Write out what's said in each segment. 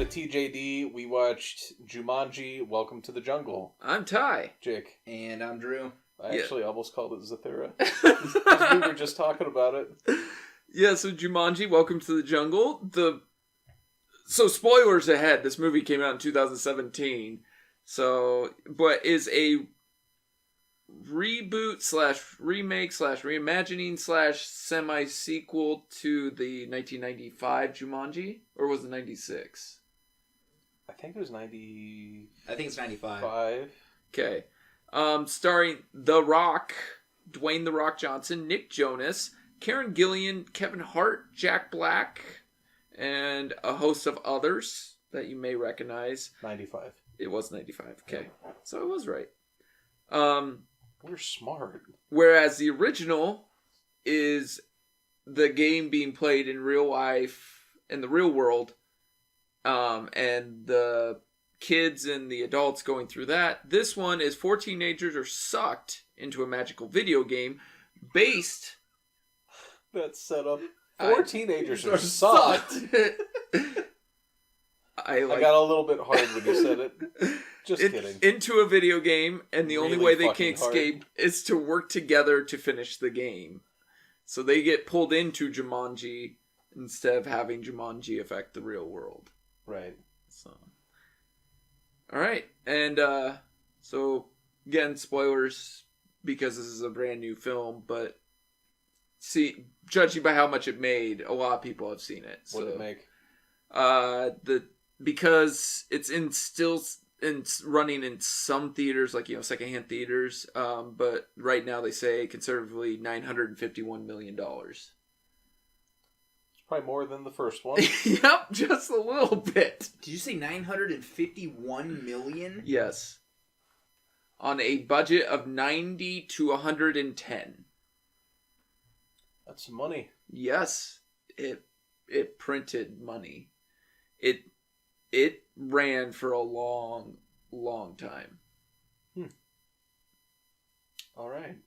to TJD. We watched Jumanji, Welcome to the Jungle. I'm Ty. Jake. And I'm Drew. I actually almost called it Zathura. Because we were just talking about it. Yeah, so Jumanji, Welcome to the Jungle. So spoilers ahead, this movie came out in 2017. But is a reboot / remake / reimagining / semi-sequel to the 1995 Jumanji? Or was it 96? I think it was 90... I think it's 95. Okay. Starring The Rock, Dwayne "The Rock" Johnson, Nick Jonas, Karen Gillan, Kevin Hart, Jack Black, and a host of others that you may recognize. 95. It was 95. Okay. So it was right. We're smart. Whereas the original is the game being played in real life, in the real world, and the kids and the adults going through that. This one is 4 teenagers are sucked into a magical video game based... That's set up. 4 teenagers are sucked. I got a little bit hard when you said it. Just kidding. Into a video game, and the only way they can escape hard. is to work together to finish the game. So they get pulled into Jumanji instead of having Jumanji affect the real world. Right. So, all right, and so again, spoilers because this is a brand new film, but judging by how much it made, a lot of people have seen it. What did it make? Because it's still running in some theaters, like secondhand theaters. But right now they say conservatively $951 million. It's probably more than the first one. Yep, just a little bit. Did you say 951 million? Yes. On a budget of 90 to 110. That's some money. Yes, it printed money. It ran for a long, long time. All right.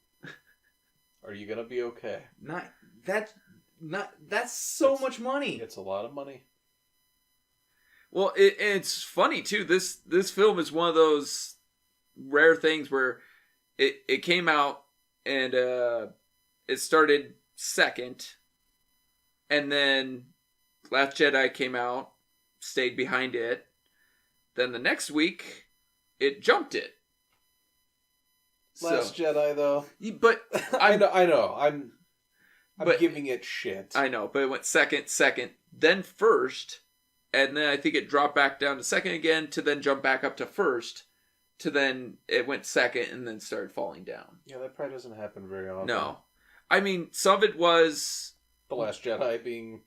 Are you gonna be okay? That's so much money. It's a lot of money. Well, it's funny too. This film is one of those rare things where it came out and it started second, and then Last Jedi came out, stayed behind it. Then the next week, it jumped it. Last Jedi, though. But I know. I'm giving it shit. I know, but it went second, then first, and then I think it dropped back down to second again, to then jump back up to first, to then it went second and then started falling down. Yeah, that probably doesn't happen very often. No. I mean, some of it was... The Last Jedi being...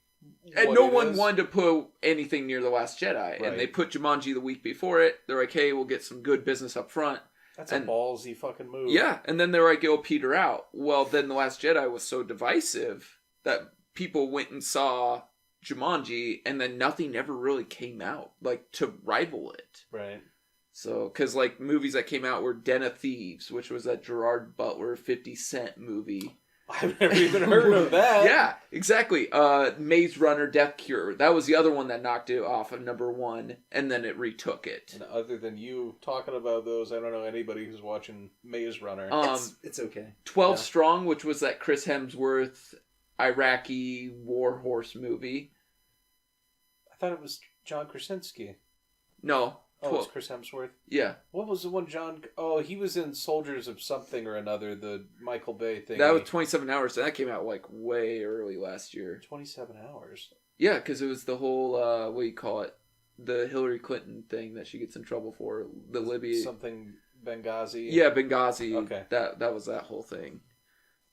And no one wanted to put anything near The Last Jedi. Right. And they put Jumanji the week before it. They're like, hey, we'll get some good business up front. That's a ballsy fucking move. Yeah, and then they're like, it'll peter out. Well, then The Last Jedi was so divisive that people went and saw Jumanji, and then nothing ever really came out, like, to rival it. Right. So, because, like, movies that came out were Den of Thieves, which was that Gerard Butler 50 Cent movie. I've never even heard of that. Yeah, exactly. Maze Runner Death Cure. That was the other one that knocked it off of number 1, and then it retook it. And other than you talking about those, I don't know anybody who's watching Maze Runner. It's okay. 12 Strong, which was that Chris Hemsworth Iraqi war horse movie. I thought it was John Krasinski. No. Oh, it's Chris Hemsworth? Yeah. What was the one Oh, he was in Soldiers of Something or Another, the Michael Bay thing. That was 27 Hours. That came out, like, way early last year. 27 Hours? Yeah, because it was the whole, what do you call it? The Hillary Clinton thing that she gets in trouble for. The Libya... Something Benghazi? Yeah, Benghazi. Okay. That was that whole thing.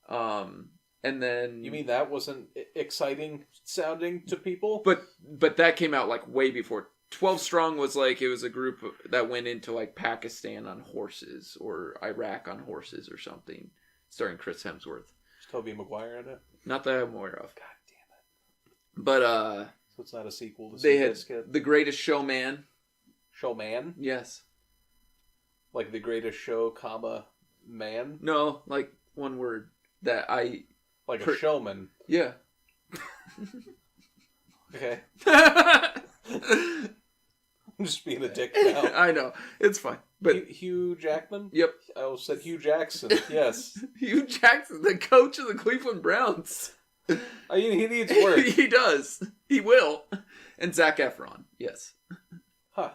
And then... You mean that wasn't exciting sounding to people? But that came out, like, way before... 12 Strong was like, it was a group that went into like Pakistan on horses or Iraq on horses or something, starring Chris Hemsworth. Is Tobey Maguire in it? Not that I'm aware of. God damn it. But, so it's not a sequel to they had The Greatest Showman. Showman? Yes. Like The Greatest Show, comma, man? No, like one word that I... Like a showman? Yeah. Okay. I'm just being a dick now. I know. It's fine. But Hugh Jackman? Yep. I almost said Hugh Jackson. Yes. Hugh Jackson, the coach of the Cleveland Browns. I mean, he needs work. He does. He will. And Zac Efron. Yes. Huh.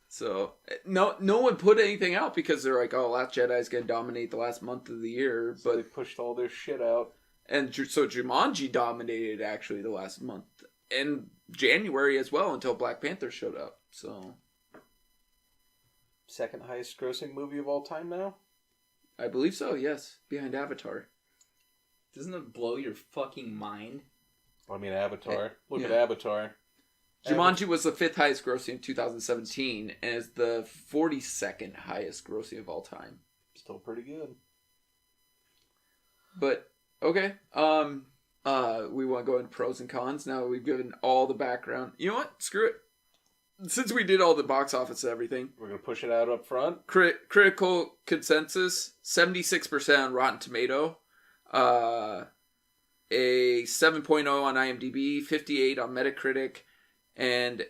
So, no one put anything out because they're like, oh, Last Jedi's going to dominate the last month of the year. So but they pushed all their shit out. And so Jumanji dominated actually the last month. And January as well until Black Panther showed up. So, second highest grossing movie of all time now? I believe so, yes. Behind Avatar. Doesn't it blow your fucking mind? I mean, Avatar. Look at Avatar. Jumanji was the 5th highest grossing in 2017 and is the 42nd highest grossing of all time. Still pretty good. But, okay. We want to go into pros and cons. Now we've given all the background. You know what? Screw it. Since we did all the box office and everything. We're going to push it out up front. Critical consensus, 76% on Rotten Tomato. A 7.0 on IMDb, 58 on Metacritic, and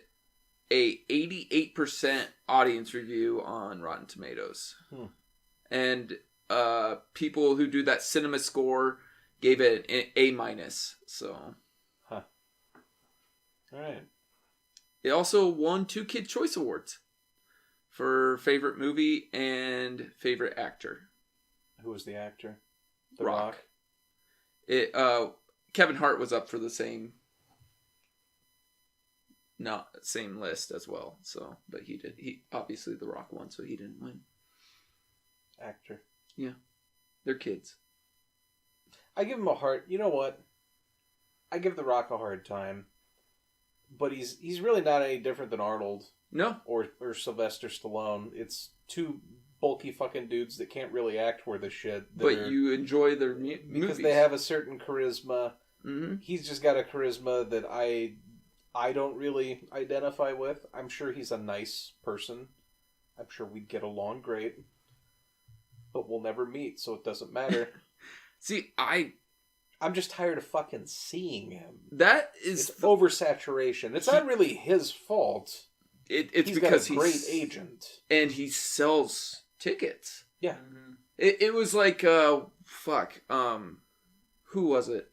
a 88% audience review on Rotten Tomatoes. And people who do that cinema score gave it an A-. So, all right. It also won 2 Kid Choice Awards for favorite movie and favorite actor. Who was the actor? The Rock. Kevin Hart was up for the same list as well. So, but he did. He obviously The Rock won, so he didn't win. Actor. Yeah, they're kids. I give him a hard. You know what? I give The Rock a hard time, but he's really not any different than Arnold. No. Or Sylvester Stallone. It's two bulky fucking dudes that can't really act worth a shit. But you enjoy their movies. Because they have a certain charisma. Mm-hmm. He's just got a charisma that I don't really identify with. I'm sure he's a nice person. I'm sure we'd get along great. But we'll never meet, so it doesn't matter. See, I'm just tired of fucking seeing him. It's oversaturation. It's not really his fault. It's he's because got a great agent. And he sells tickets. Yeah. Mm-hmm. It was like, who was it?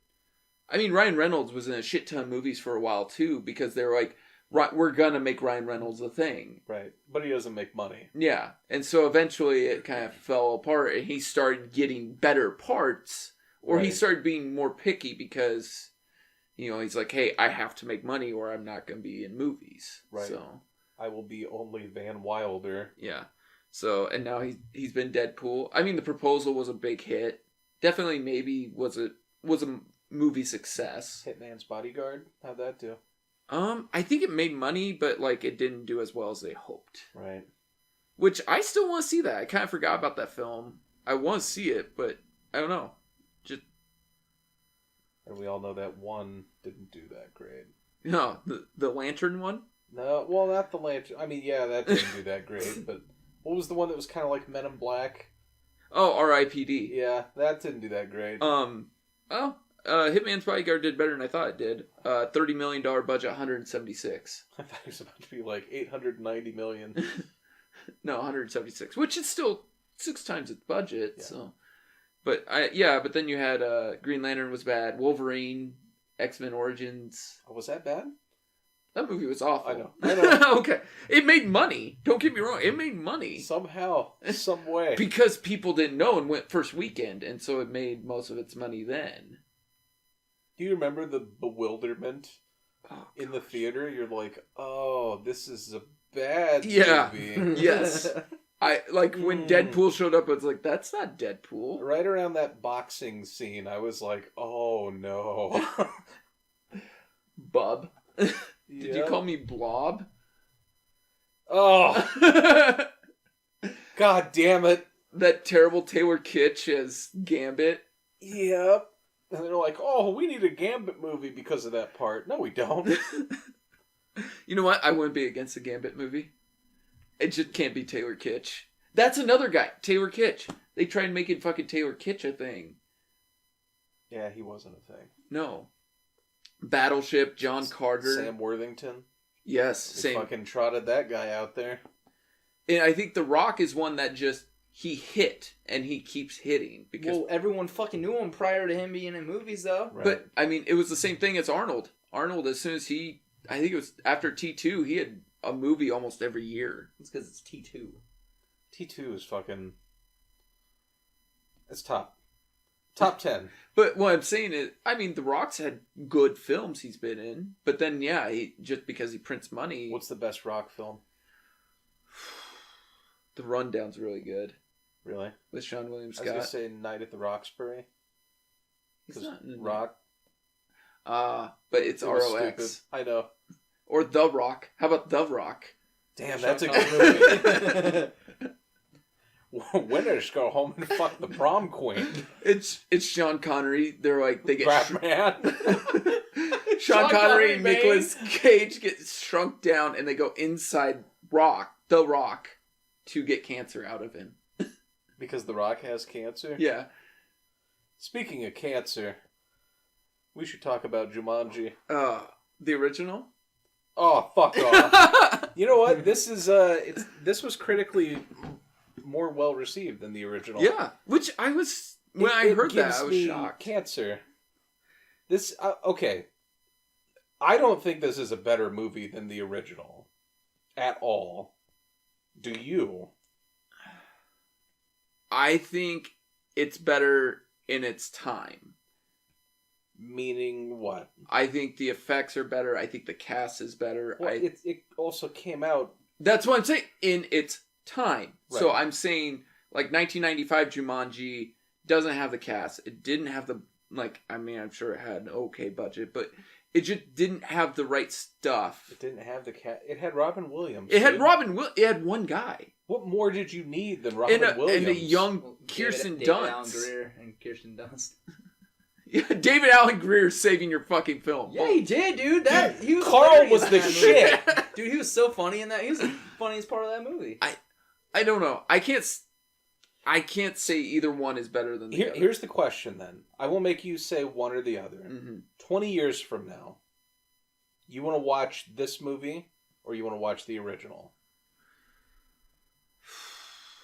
I mean, Ryan Reynolds was in a shit ton of movies for a while, too, because they were like, we're gonna make Ryan Reynolds a thing. Right. But he doesn't make money. Yeah. And so eventually it kind of fell apart, and he started getting better parts, or he started being more picky because, he's like, hey, I have to make money or I'm not gonna be in movies. Right. So I will be only Van Wilder. Yeah. So, and now he's been Deadpool. I mean, The Proposal was a big hit. Definitely maybe was a movie success. Hitman's Bodyguard? How'd that do? I think it made money, but it didn't do as well as they hoped. Right. Which I still want to see that. I kind of forgot about that film. I want to see it, but I don't know. And we all know that one didn't do that great. No, the Lantern one? No, well, not the Lantern. I mean, yeah, that didn't do that great, but what was the one that was kind of like Men in Black? Oh, R.I.P.D. Yeah, that didn't do that great. Hitman's Bodyguard did better than I thought it did. $30 million budget, 176. I thought it was about to be like $890 million. No, 176, which is still 6 times its budget. Yeah. So, but then you had Green Lantern was bad. Wolverine, X-Men Origins. Oh, was that bad? That movie was awful. I know. Okay, it made money. Don't get me wrong, it made money somehow, some way, because people didn't know and went first weekend, and so it made most of its money then. Do you remember the bewilderment in the theater? You're like, oh, this is a bad movie. Yes. When Deadpool showed up, I was like, that's not Deadpool. Right around that boxing scene, I was like, oh no. Bub. Did you call me Blob? Oh. God damn it. That terrible Taylor Kitsch as Gambit. Yep. And they're like, oh, we need a Gambit movie because of that part. No, we don't. You know what? I wouldn't be against a Gambit movie. It just can't be Taylor Kitsch. That's another guy, Taylor Kitsch. They tried making fucking Taylor Kitsch a thing. Yeah, he wasn't a thing. No. Battleship, John Carter. Sam Worthington. Yes, They same. fucking trotted that guy out there. And I think The Rock is one that just, he hit, and he keeps hitting. Because, Well, everyone fucking knew him prior to him being in movies, though. Right. But, I mean, it was the same thing as Arnold. Arnold, as soon as I think it was after T2, he had a movie almost every year. It's because it's T2. T2 is fucking... It's top. Top 10. But what I'm saying is, I mean, The Rock's had good films he's been in. But then, yeah, just because he prints money... What's the best Rock film? The Rundown's really good. Really? With Sean William I was Scott. going to say Night at the Roxbury. He's not in Rock. but it's It was ROX. stupid. I know. Or The Rock. How about The Rock? Damn, Sean that's a Connery. good movie. Winners go home and fuck the prom queen. It's Sean Connery. They're like, they get... Batman. Sean Connery Connery, and man. Nicolas Cage get shrunk down and they go inside The Rock, to get cancer out of him. Because The Rock has cancer? Yeah. Speaking of cancer, we should talk about Jumanji. The original? Oh, fuck off. You know what? This was critically more well received than the original. Yeah. Which I was... When I heard that, gives I was me shocked. Cancer. This okay. I don't think this is a better movie than the original, at all. Do you? I think it's better in its time. Meaning what? I think the effects are better. I think the cast is better. Well, it also came out. That's what I'm saying. In its time. Right. So I'm saying, like, 1995 Jumanji doesn't have the cast. It didn't have the, like, I mean, I'm sure it had an okay budget, but it just didn't have the right stuff. It didn't have the cat. It had Robin Williams. It had dude. It had one guy. What more did you need than Robin Williams? And a young Well, Kirsten David Allen Dunst. Greer and Kirsten Dunst. Yeah, David Allen Greer saving your fucking film. Yeah, he did, dude. He was Carl hilarious was in the that movie. shit. Dude, he was so funny in that. He was the funniest part of that movie. I don't know. I can't say either one is better than the other. Here's the question then. I will make you say one or the other. Mm-hmm. 20 years from now, you want to watch this movie or you want to watch the original?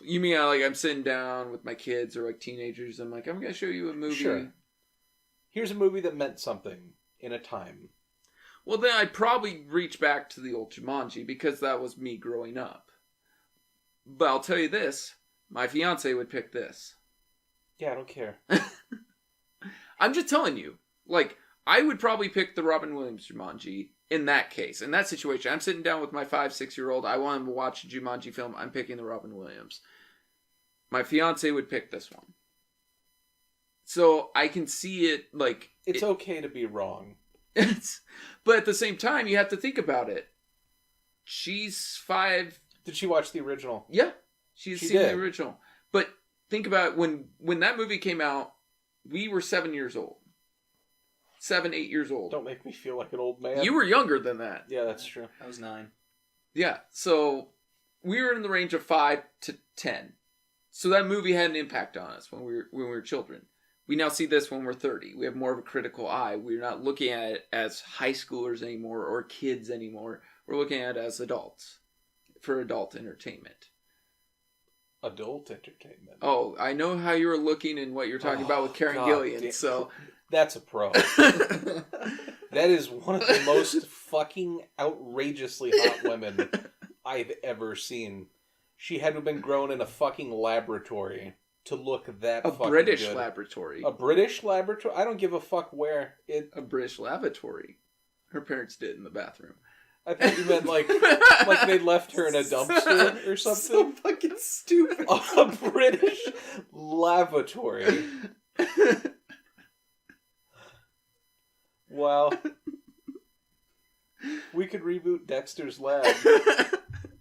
You mean like I'm sitting down with my kids or like teenagers? I'm like, I'm gonna show you a movie. Sure. Here's a movie that meant something in a time. Well, then I'd probably reach back to the old Jumanji because that was me growing up. But I'll tell you this: my fiance would pick this. Yeah, I don't care. I'm just telling you. Like, I would probably pick the Robin Williams Jumanji in that case. In that situation, I'm sitting down with my 5-6-year-old. I want him to watch a Jumanji film. I'm picking the Robin Williams. My fiance would pick this one. So I can see it like... It's okay to be wrong. But at the same time, you have to think about it. She's 5... Did she watch the original? Yeah. She's She seen did. the original. But think about it, when that movie came out, we were 7 years old. 7, 8 years old. Don't make me feel like an old man. You were younger than that. Yeah, that's true. I was 9. Yeah, so we were in the range of 5 to 10. So that movie had an impact on us when we were children. We now see this when we're 30. We have more of a critical eye. We're not looking at it as high schoolers anymore or kids anymore. We're looking at it as adults for adult entertainment. Adult entertainment. Oh, I know how you were looking and what you're talking about with Karen God Gillan. damn. So That's a pro. That is one of the most fucking outrageously hot women I've ever seen. She had to have been grown in a fucking laboratory to look that a fucking British good. laboratory. A British laboratory? I don't give a fuck where. A British lavatory. Her parents did in the bathroom. I thought you meant like they left her in a dumpster or So something. fucking stupid. A British lavatory. Wow. We could reboot Dexter's Lab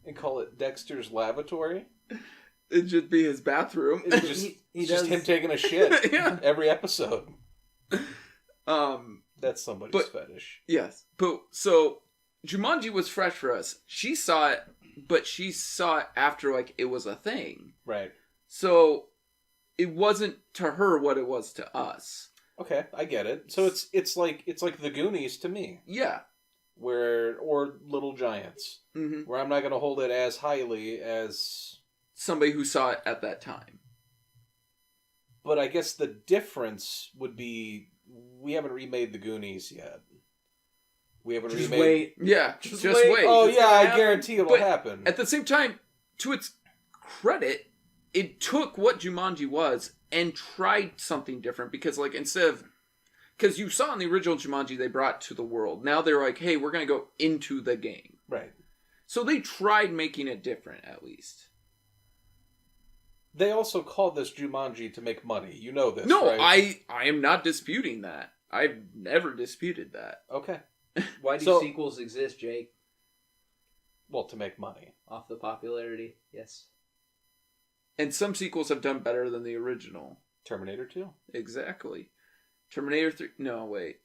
and call it Dexter's Lavatory. It'd just be his bathroom. It's just, He it's just does- him taking a shit Yeah. every episode. That's somebody's But- fetish. Yes. But so Jumanji was fresh for us. She saw it, but she saw it after like it was a thing. Right. So it wasn't to her what it was to us. Okay, I get it. So it's like The Goonies to me. Yeah. or Little Giants, where I'm not going to hold it as highly as somebody who saw it at that time. But I guess the difference would be we haven't remade The Goonies yet. We haven't Just remade. wait. Yeah, just wait. Oh It's yeah, gonna I happen. guarantee it'll happen. At the same time, to its credit, it took what Jumanji was and tried something different because, like, because you saw in the original Jumanji, they brought to the world. Now they're like, hey, we're going to go into the game. Right. So they tried making it different, at least. They also called this Jumanji to make money. You know this, No, right? I am not disputing that. I've never disputed that. Okay. Why do So- sequels exist, Jake? Well, to make money. Off the popularity, yes. And some sequels have done better than the original. Terminator 2. Exactly. Terminator 3... No, wait.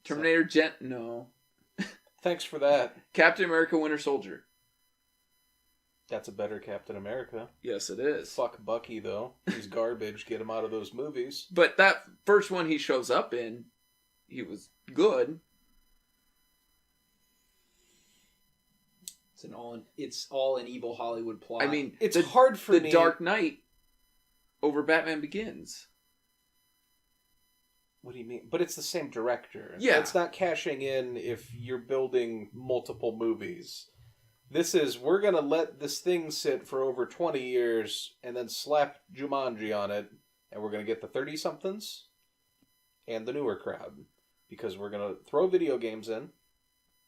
Terminator No. Thanks for that. Captain America Winter Soldier. That's a better Captain America. Yes, it is. Fuck Bucky, though. He's garbage. Get him out of those movies. But that first one he shows up in, he was good. It's all an evil Hollywood plot. I mean, It's hard for the me... Dark Knight over Batman Begins. What do you mean? But it's the same director. Yeah. It's not cashing in if you're building multiple movies. This is, we're going to let this thing sit for over 20 years and then slap Jumanji on it, and we're going to get the 30-somethings and the newer crowd. Because we're going to throw video games in,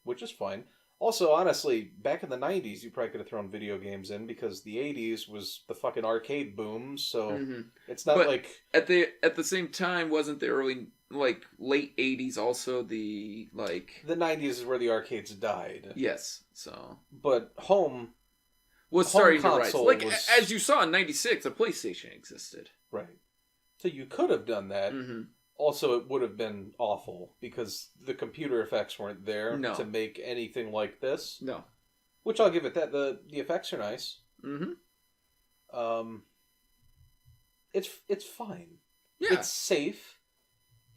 which is fine. Also, honestly, back in the 90s, you probably could have thrown video games in because the 80s was the fucking arcade boom, so it's not But like... At the same time, wasn't the late 80s also the, The 90s is where the arcades died. Yes, so... But home... was home starting to rise. console Like, was- as you saw in 96, a PlayStation existed. Right. So you could have done that. Also, it would have been awful because the computer effects weren't there No. to make anything like this. No. Which I'll give it that. The effects are nice. It's fine. Yeah. It's safe.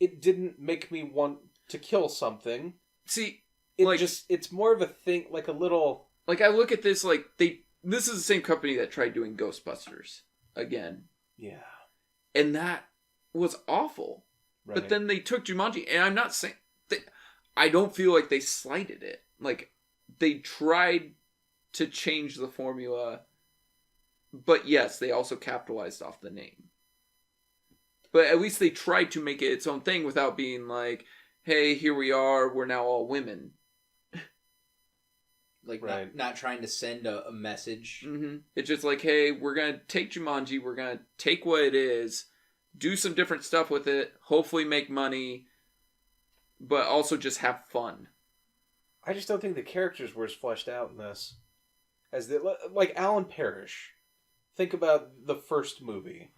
It didn't make me want to kill something. See, It's more of a thing, like a little... like, I look at this this is the same company that tried doing Ghostbusters again. Yeah. And that was awful. Right. But then they took Jumanji, and I'm not saying... I don't feel like they slighted it. Like, they tried to change the formula, but yes, they also capitalized off the name. But at least they tried to make it its own thing without being like, hey, here we are, we're now all women. Like, Right. not trying to send a message. It's just like, hey, we're going to take Jumanji, we're going to take what it is, do some different stuff with it, hopefully make money, but also just have fun. I just don't think the characters were as fleshed out in this. Like Alan Parrish. Think about the first movie.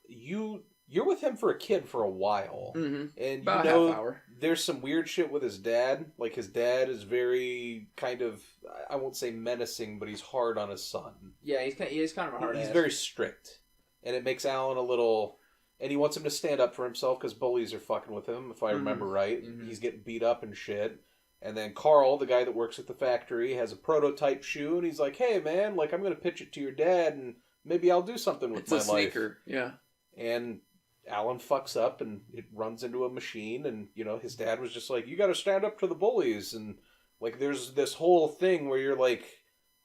You're with him for a kid for a while. And About you a know half hour. there's some weird shit with his dad. Like his dad is very kind of, I won't say menacing, but he's hard on his son. Yeah, he's kind of a hard He's ass. very strict. And it makes Alan a little... And he wants him to stand up for himself because bullies are fucking with him, if I remember right. He's getting beat up and shit. And then Carl, the guy that works at the factory, has a prototype shoe, and he's like, hey, man, like, I'm going to pitch it to your dad, and maybe I'll do something with It's my a life. sneaker, yeah. And Alan fucks up, and it runs into a machine, and, you know, his dad was just like, you got to stand up to the bullies. And, like, there's this whole thing where you're like,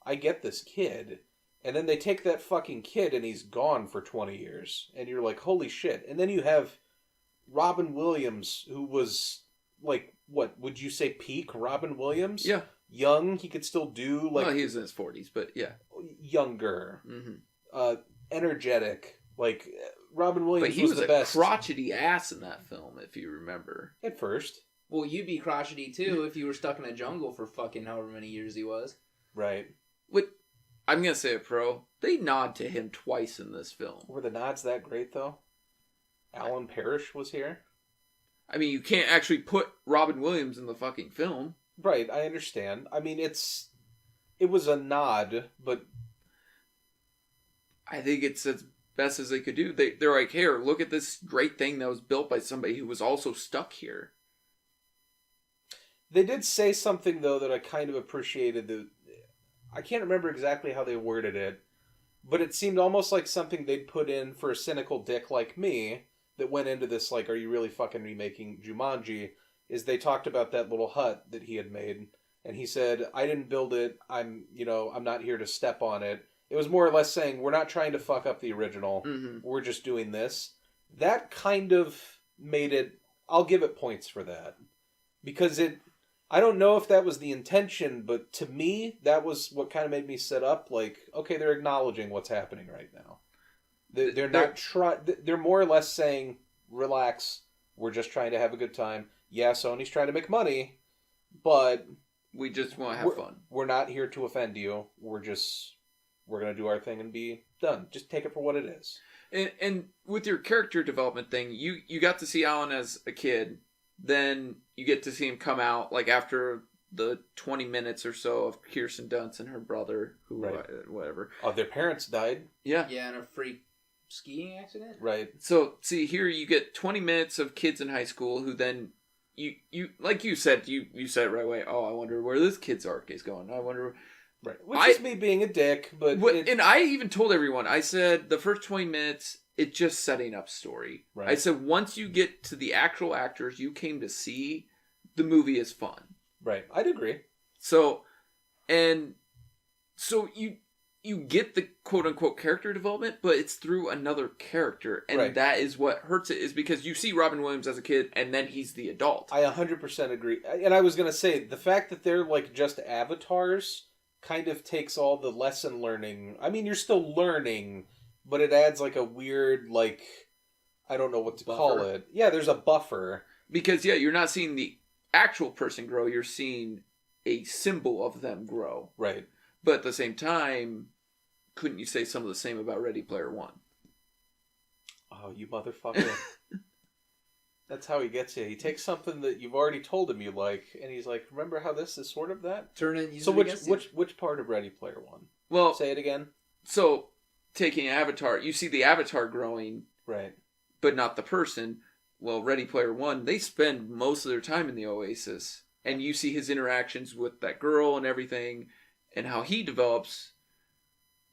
I get this kid. And then they take that fucking kid, and he's gone for 20 years. And you're like, holy shit. And then you have Robin Williams, who was, like, what, would you say peak Robin Williams? Yeah. Young, he could still do, like... Well, he was in his 40s, but yeah. Younger. Energetic. Like, Robin Williams But he was was the a best. crotchety ass in that film, if you remember. At first. Well, you'd be crotchety too if you were stuck in a jungle for fucking however many years he was. Right. I'm going to say it, Pro. They nod to him twice in this film. Were the nods that great, though? Alan Parrish was here? I mean, you can't actually put Robin Williams in the fucking film. Right, I understand. I mean, it was a nod, but... I think it's as best as they could do. They're like, here, look at this great thing that was built by somebody who was also stuck here. They did say something, though, that I kind of appreciated. I can't remember exactly how they worded it, but it seemed almost like something they'd put in for a cynical dick like me that went into this, like, are you really fucking remaking Jumanji? Is they talked about that little hut that he had made, and he said, I didn't build it, I'm not here to step on it. It was more or less saying, we're not trying to fuck up the original, we're just doing this. That kind of made it, I'll give it points for that. Because I don't know if that was the intention, but to me, that was what kind of made me set up, like, okay, they're acknowledging what's happening right now. They're more or less saying, relax, we're just trying to have a good time. Yeah, Sony's trying to make money, but we just want to have fun. We're not here to offend you. We're going to do our thing and be done. Just take it for what it is. And with your character development thing, you got to see Alan as a kid. Then you get to see him come out, like, after the 20 minutes or so of Kirsten Dunst and her brother, who, whatever. Oh, their parents died? Yeah. Yeah, in a freak skiing accident? Right. So, see, here you get 20 minutes of kids in high school who then, you like you said, you said it right away, oh, I wonder where this kid's arc is going. I wonder... Right. Which is me being a dick, but... And I even told everyone, I said, the first 20 minutes, it's just setting up story. Right. I said, once you get to the actual actors you came to see, the movie is fun. Right. I'd agree. So you get the quote-unquote character development, but it's through another character. And that is what hurts it, is because you see Robin Williams as a kid, and then he's the adult. I 100% agree. And I was going to say, the fact that they're, like, just avatars kind of takes all the lesson learning. I mean, you're still learning, but it adds, like, a weird, like, I don't know what to call it. Yeah, there's a buffer. Because, yeah, you're not seeing the actual person grow, you're seeing a symbol of them grow. Right. But at the same time, couldn't you say some of the same about Ready Player One? Oh, you motherfucker. That's how he gets you. He takes something that you've already told him you like, and he's like, remember how this is sort of that? Turn it. So which part of Ready Player One? Well, say it again. So, taking Avatar, you see the Avatar growing, right, but not the person. Well, Ready Player One, they spend most of their time in the Oasis, and you see his interactions with that girl and everything, and how he develops,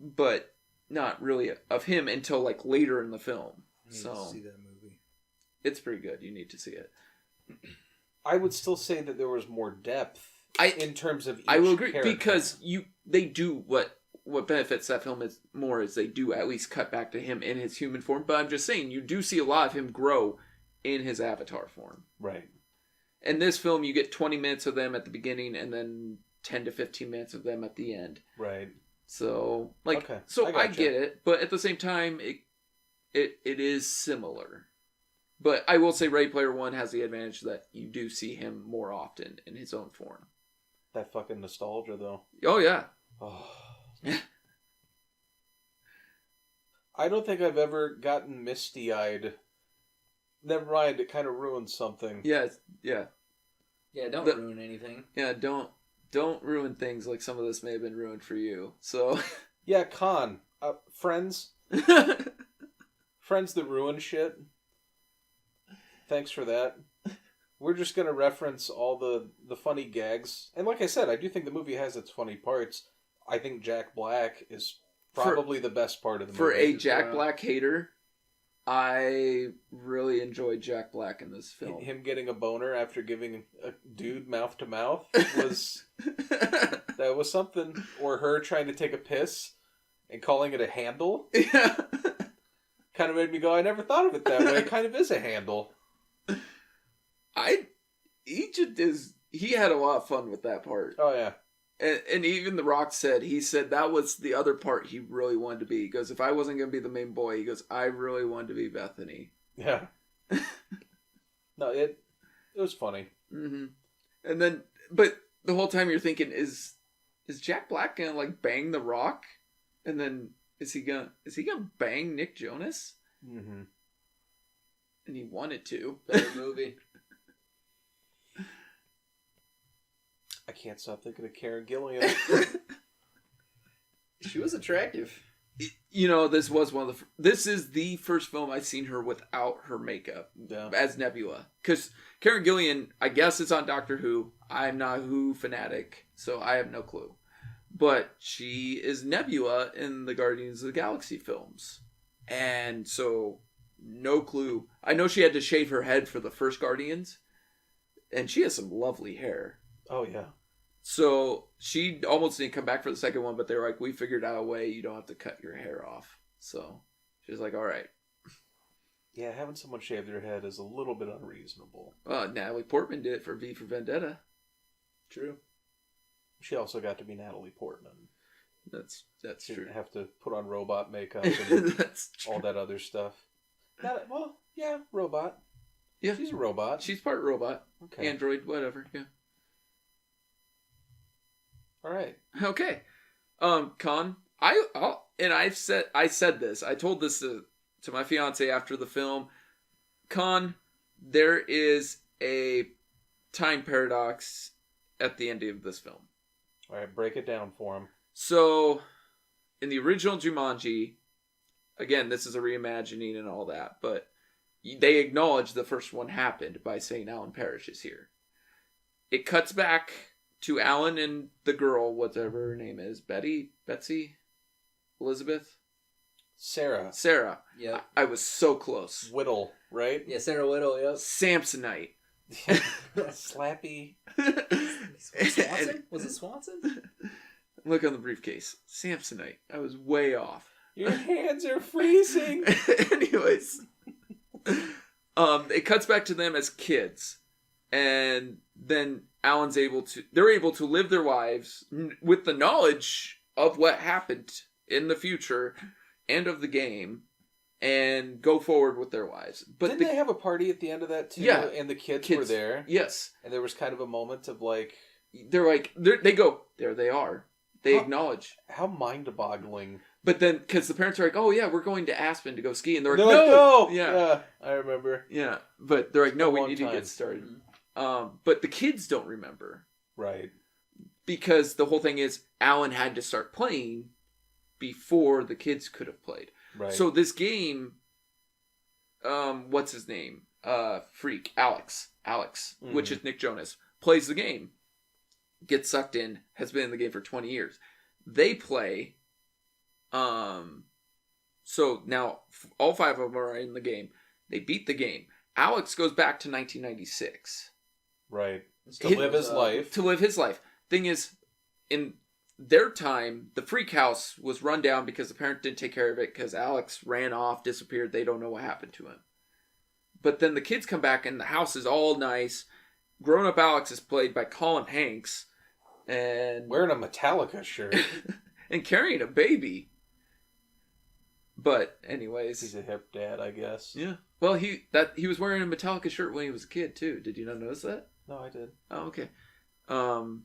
but not really of him until, like, later in the film. I need to see that movie. It's pretty good. You need to see it. I would still say that there was more depth in terms of each I will agree, character. because they do what benefits that film is more is they do at least cut back to him in his human form. But I'm just saying, you do see a lot of him grow in his Avatar form. Right. In this film, you get 20 minutes of them at the beginning, and then 10 to 15 minutes of them at the end. Right. So, like, okay. I get it, but at the same time, it is similar. But I will say Ready Player One has the advantage that you do see him more often in his own form. That fucking nostalgia, though. Oh, yeah. Oh. I don't think I've ever gotten misty-eyed. Never mind, it kind of ruins something. Yeah, yeah. Yeah, don't ruin anything. Yeah, don't ruin things like some of this may have been ruined for you. So... Yeah, Con. Friends. Friends that ruin shit. Thanks for that. We're just going to reference all the funny gags. And like I said, I do think the movie has its funny parts. I think Jack Black is probably the best part of the movie. For a Jack Black hater, I really enjoyed Jack Black in this film. Him getting a boner after giving a dude mouth to mouth was... that was something. Or her trying to take a piss and calling it a handle. Yeah. Kind of made me go, I never thought of it that way. It kind of is a handle. He had a lot of fun with that part. Oh, yeah. And even The Rock said that was the other part he really wanted to be. He goes, if I wasn't going to be the main boy, he goes, I really wanted to be Bethany. Yeah. No, it was funny. Mm-hmm. And then, but the whole time you're thinking, is Jack Black going to, like, bang The Rock? And then, is he gonna bang Nick Jonas? Mm-hmm. And he wanted to. Better movie. I can't stop thinking of Karen Gillan. She was attractive. this was one of the. This is the first film I've seen her without her makeup as Nebula. Because Karen Gillan, I guess, is on Doctor Who. I'm not a Who fanatic, so I have no clue. But she is Nebula in the Guardians of the Galaxy films, and so no clue. I know she had to shave her head for the first Guardians, and she has some lovely hair. Oh yeah. So she almost didn't come back for the second one, but they were like, we figured out a way you don't have to cut your hair off. So she was like, all right. Yeah, having someone shave their head is a little bit unreasonable. Natalie Portman did it for V for Vendetta. True. She also got to be Natalie Portman. That's She true. didn't have to put on robot makeup and That's true. all that other stuff. Robot. Yeah. She's a robot. She's part robot. Okay. Android, whatever. Yeah. All right. Okay. Con, I said this. I told this to my fiance after the film. Con, there is a time paradox at the end of this film. All right, break it down for him. So, in the original Jumanji, again, this is a reimagining and all that, but they acknowledge the first one happened by saying Alan Parrish is here. It cuts back to Alan and the girl, whatever her name is, Betsy, Elizabeth, Sarah. Yeah. I was so close. Whittle, right? Yeah, Sarah Whittle, yep. Samsonite. Slappy. Swanson? Was it Swanson? Look on the briefcase. Samsonite. I was way off. Your hands are freezing. Anyways. It cuts back to them as kids. And then they're able to live their lives with the knowledge of what happened in the future and of the game and go forward with their lives. But Didn't they have a party at the end of that too? Yeah. And the kids were there. Yes. And there was kind of a moment of like... They go, there they are. They acknowledge. How mind-boggling. But then, because the parents are like, oh yeah, we're going to Aspen to go ski. And they're like, no! no! Yeah, I remember. Yeah. But they're like, no, we long need time. to get started. But the kids don't remember. Right. Because the whole thing is, Alan had to start playing before the kids could have played. Right. So this game, what's his name? Alex, Mm-hmm. which is Nick Jonas, plays the game. Gets sucked in, has been in the game for 20 years. They play, so now all five of them are in the game. They beat the game. Alex goes back to 1996. Right. To live his life. To live his life. Thing is, in their time, the freak house was run down because the parent didn't take care of it because Alex ran off, disappeared. They don't know what happened to him. But then the kids come back and the house is all nice. Grown-up Alex is played by Colin Hanks. And Wearing a Metallica shirt. and carrying a baby. But anyways, He's a hip dad, I guess. yeah. Well, he was wearing a Metallica shirt when he was a kid too. Did you not notice that? No, I did. Oh, okay. While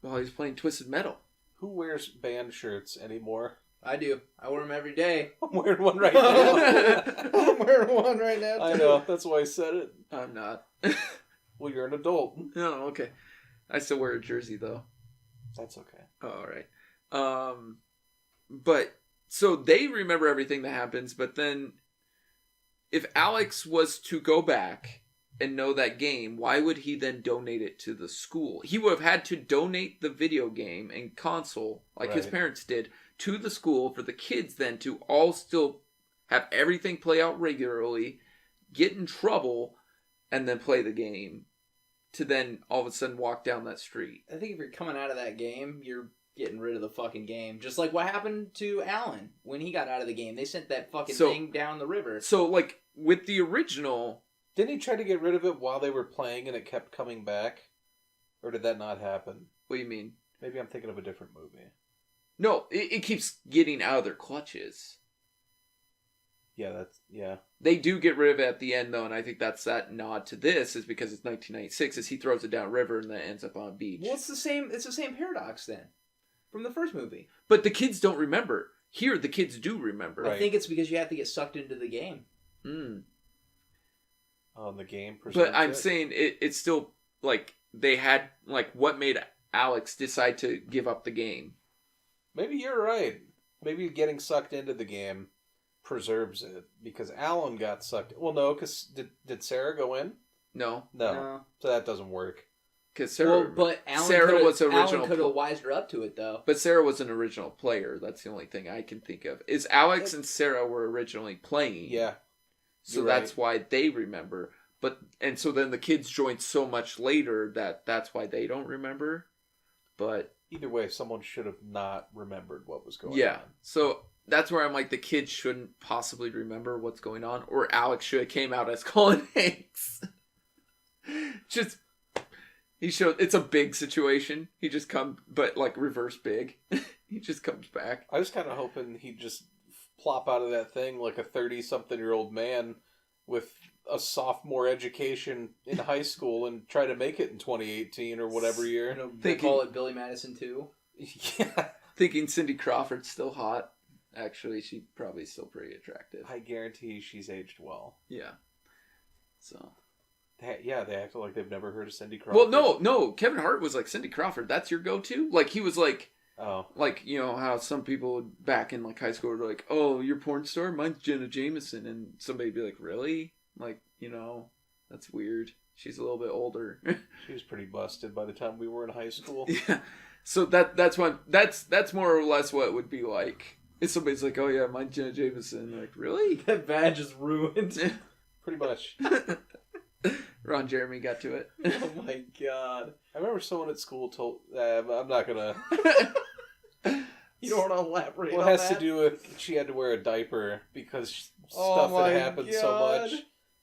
he was playing Twisted Metal. Who wears band shirts anymore? I do. I wear them every day. I'm wearing one right now. I'm wearing one right now, too. I know. That's why I said it. I'm not. Well, you're an adult. No, okay. I still wear a jersey though. That's okay. Oh, all right. But so they remember everything that happens, but then if Alex was to go back and know that game, why would he then donate it to the school? He would have had to donate the video game and console, like his Right. parents did, to the school for the kids then to all still have everything play out regularly, get in trouble, and then play the game to then all of a sudden walk down that street. I think if you're coming out of that game, you're getting rid of the fucking game. Just like what happened to Alan when he got out of the game. They sent that fucking thing down the river. So, like, with the original... Didn't he try to get rid of it while they were playing and it kept coming back? Or did that not happen? What do you mean? Maybe I'm thinking of a different movie. No, it keeps getting out of their clutches. Yeah. They do get rid of it at the end, though, and I think that's that nod to this is because it's 1996, as he throws it down river and then ends up on a beach. Well, it's the same paradox then from the first movie. But the kids don't remember. Here, the kids do remember. Right. I think it's because you have to get sucked into the game. On the game. But I'm saying it's still, like, they had, like, what made Alex decide to give up the game? Maybe you're right. maybe getting sucked into the game preserves it, because Alan got sucked. Well, no, because did Sarah go in? No. No. So that doesn't work. Because Sarah, but Sarah was original. Alan could have wised her up to it, though. But Sarah was an original player. That's the only thing I can think of. Is Alex and Sarah were originally playing. Yeah. So that's why they remember. And so then the kids joined so much later that's why they don't remember. But either way, someone should have not remembered what was going on. Yeah. So that's where I'm like, the kids shouldn't possibly remember what's going on. Or Alex should have came out as Colin Hanks. Just... He showed it's a big situation. He just but like reverse big. He just comes back. I was kind of hoping he'd just plop out of that thing like a 30-something-year-old man with a sophomore education in high school and try to make it in 2018 or whatever year. They call it Billy Madison 2. Yeah. Thinking Cindy Crawford's still hot. Actually, she's probably still pretty attractive. I guarantee she's aged well. Yeah. So... They acted like they've never heard of Cindy Crawford. Well, no. Kevin Hart was like, Cindy Crawford, that's your go-to? Like, he was like... Oh. Like, you know, how some people back in, like, high school were like, oh, you're a porn star? Mine's Jenna Jameson. And somebody would be like, really? Like, you know, that's weird. She's a little bit older. She was pretty busted by the time we were in high school. Yeah. So that's more or less what it would be like. If somebody's like, oh, yeah, mine's Jenna Jameson. Like, really? That badge is ruined. Pretty much. Ron Jeremy got to it. Oh my god. I remember someone at school told... I'm not going to... You don't want to elaborate on that? Well, it has to do with she had to wear a diaper because stuff had happened so much.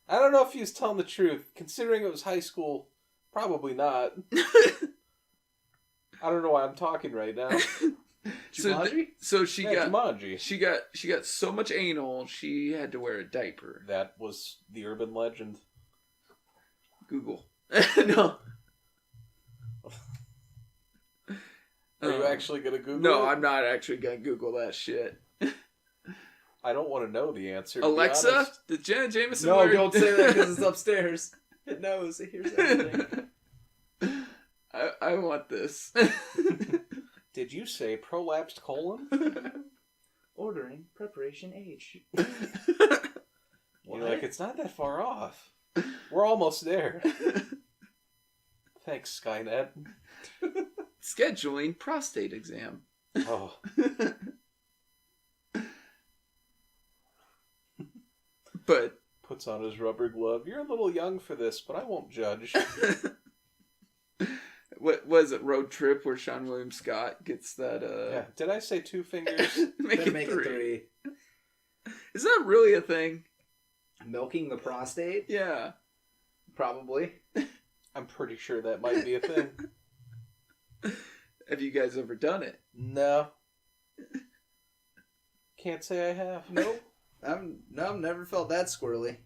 I don't know if he was telling the truth. Considering it was high school, probably not. I don't know why I'm talking right now. Jumanji? So she got Jumanji. She got so much anal, she had to wear a diaper. That was the urban legend. Google. No. Are you actually going to Google No, it? I'm not actually going to Google that shit. I don't want to know the answer. Alexa, did Jenna Jameson No, wear... don't say that because it's upstairs. It knows. It hears everything. I want this. Did you say prolapsed colon? Ordering preparation H. You're like, it's not that far off. We're almost there. Thanks, Skynet. Scheduling prostate exam. Oh. But puts on his rubber glove. You're a little young for this, but I won't judge. What was it? Road Trip, where Sean William Scott gets that. Yeah. Did I say 2 fingers? make it 3. 3. Is that really a thing? Milking the prostate? Yeah. Probably. I'm pretty sure that might be a thing. Have you guys ever done it? No. Can't say I have. Nope. I've never felt that squirrely.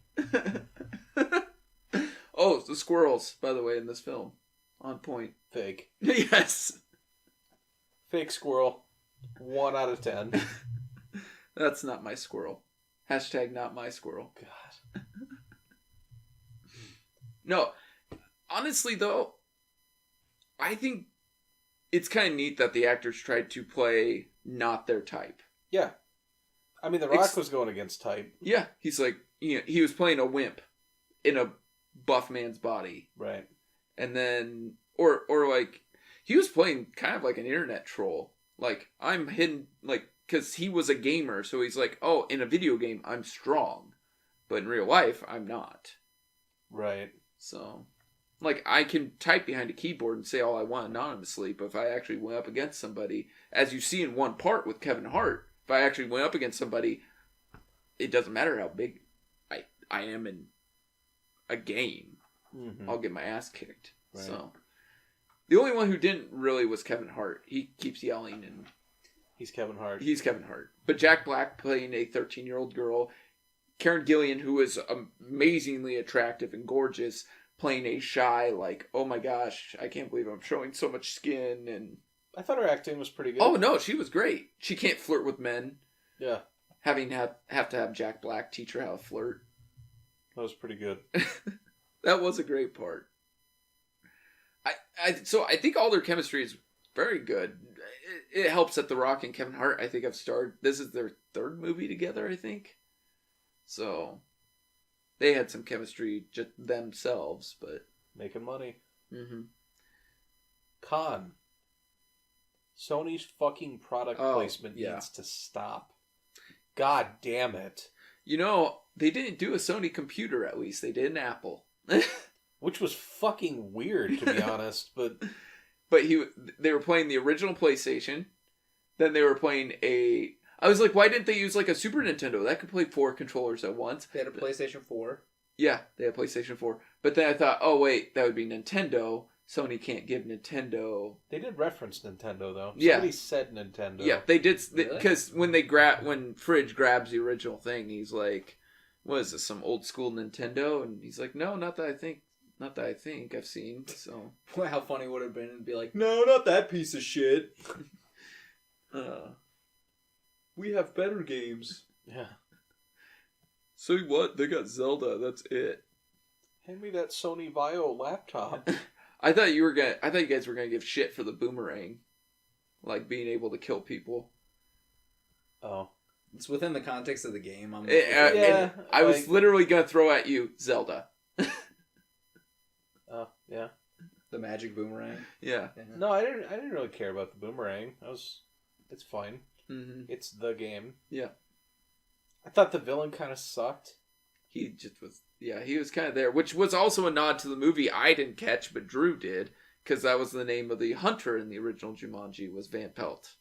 Oh, the squirrels, by the way, in this film. On point. Fake. Yes. Fake squirrel. 1 out of 10. That's not my squirrel. Hashtag not my squirrel. God. No. Honestly, though, I think it's kind of neat that the actors tried to play not their type. Yeah. I mean, The Rock was going against type. Yeah. He's like, you know, he was playing a wimp in a buff man's body. Right. And then, or like, he was playing kind of like an internet troll. Like, I'm hidden, like, because he was a gamer, so he's like, oh, in a video game, I'm strong. But in real life, I'm not. Right. So, like, I can type behind a keyboard and say all I want anonymously, but if I actually went up against somebody, as you see in one part with Kevin Hart, if I actually went up against somebody, it doesn't matter how big I am in a game. Mm-hmm. I'll get my ass kicked. Right. So, the only one who didn't really was Kevin Hart. He keeps yelling and... He's Kevin Hart. He's Kevin Hart. But Jack Black playing a 13-year-old girl. Karen Gillan, who is amazingly attractive and gorgeous, playing a shy, like, oh my gosh, I can't believe I'm showing so much skin. And I thought her acting was pretty good. oh no, she was great. She can't flirt with men. Yeah. Have to have Jack Black teach her how to flirt. That was pretty good. That was a great part. So I think all their chemistry is very good. it helps that The Rock and Kevin Hart, I think, have starred. This is their third movie together, I think. So they had some chemistry just themselves, but making money. Mm-hmm. Con. Sony's fucking product placement needs to stop. God damn it. You know, they didn't do a Sony computer, at least. They did an Apple. Which was fucking weird, to be honest, but... But they were playing the original PlayStation. Then they were playing a... I was like, why didn't they use like a Super Nintendo? That could play 4 controllers at once. They had a PlayStation 4. Yeah, they had PlayStation 4. But then I thought, oh wait, that would be Nintendo. Sony can't give Nintendo... They did reference Nintendo, though. Yeah. Somebody said Nintendo. Yeah, they did. Really? Because when Fridge grabs the original thing, he's like, what is this, some old school Nintendo? And he's like, no, not that I think I've seen, so... Well, how funny would it have been to be like, no, not that piece of shit. We have better games. Yeah. So what? They got Zelda, that's it. Hand me that Sony Vio laptop. I thought you guys were gonna give shit for the boomerang. Like being able to kill people. Oh. It's within the context of the game. I was literally gonna throw at you Zelda. Oh, yeah. The magic boomerang. Yeah. No, I didn't really care about the boomerang. It's fine. Mm-hmm. It's the game. Yeah. I thought the villain kind of sucked. He just was. Yeah, he was kind of there, which was also a nod to the movie I didn't catch, but Drew did, because that was the name of the hunter in the original Jumanji was Van Pelt.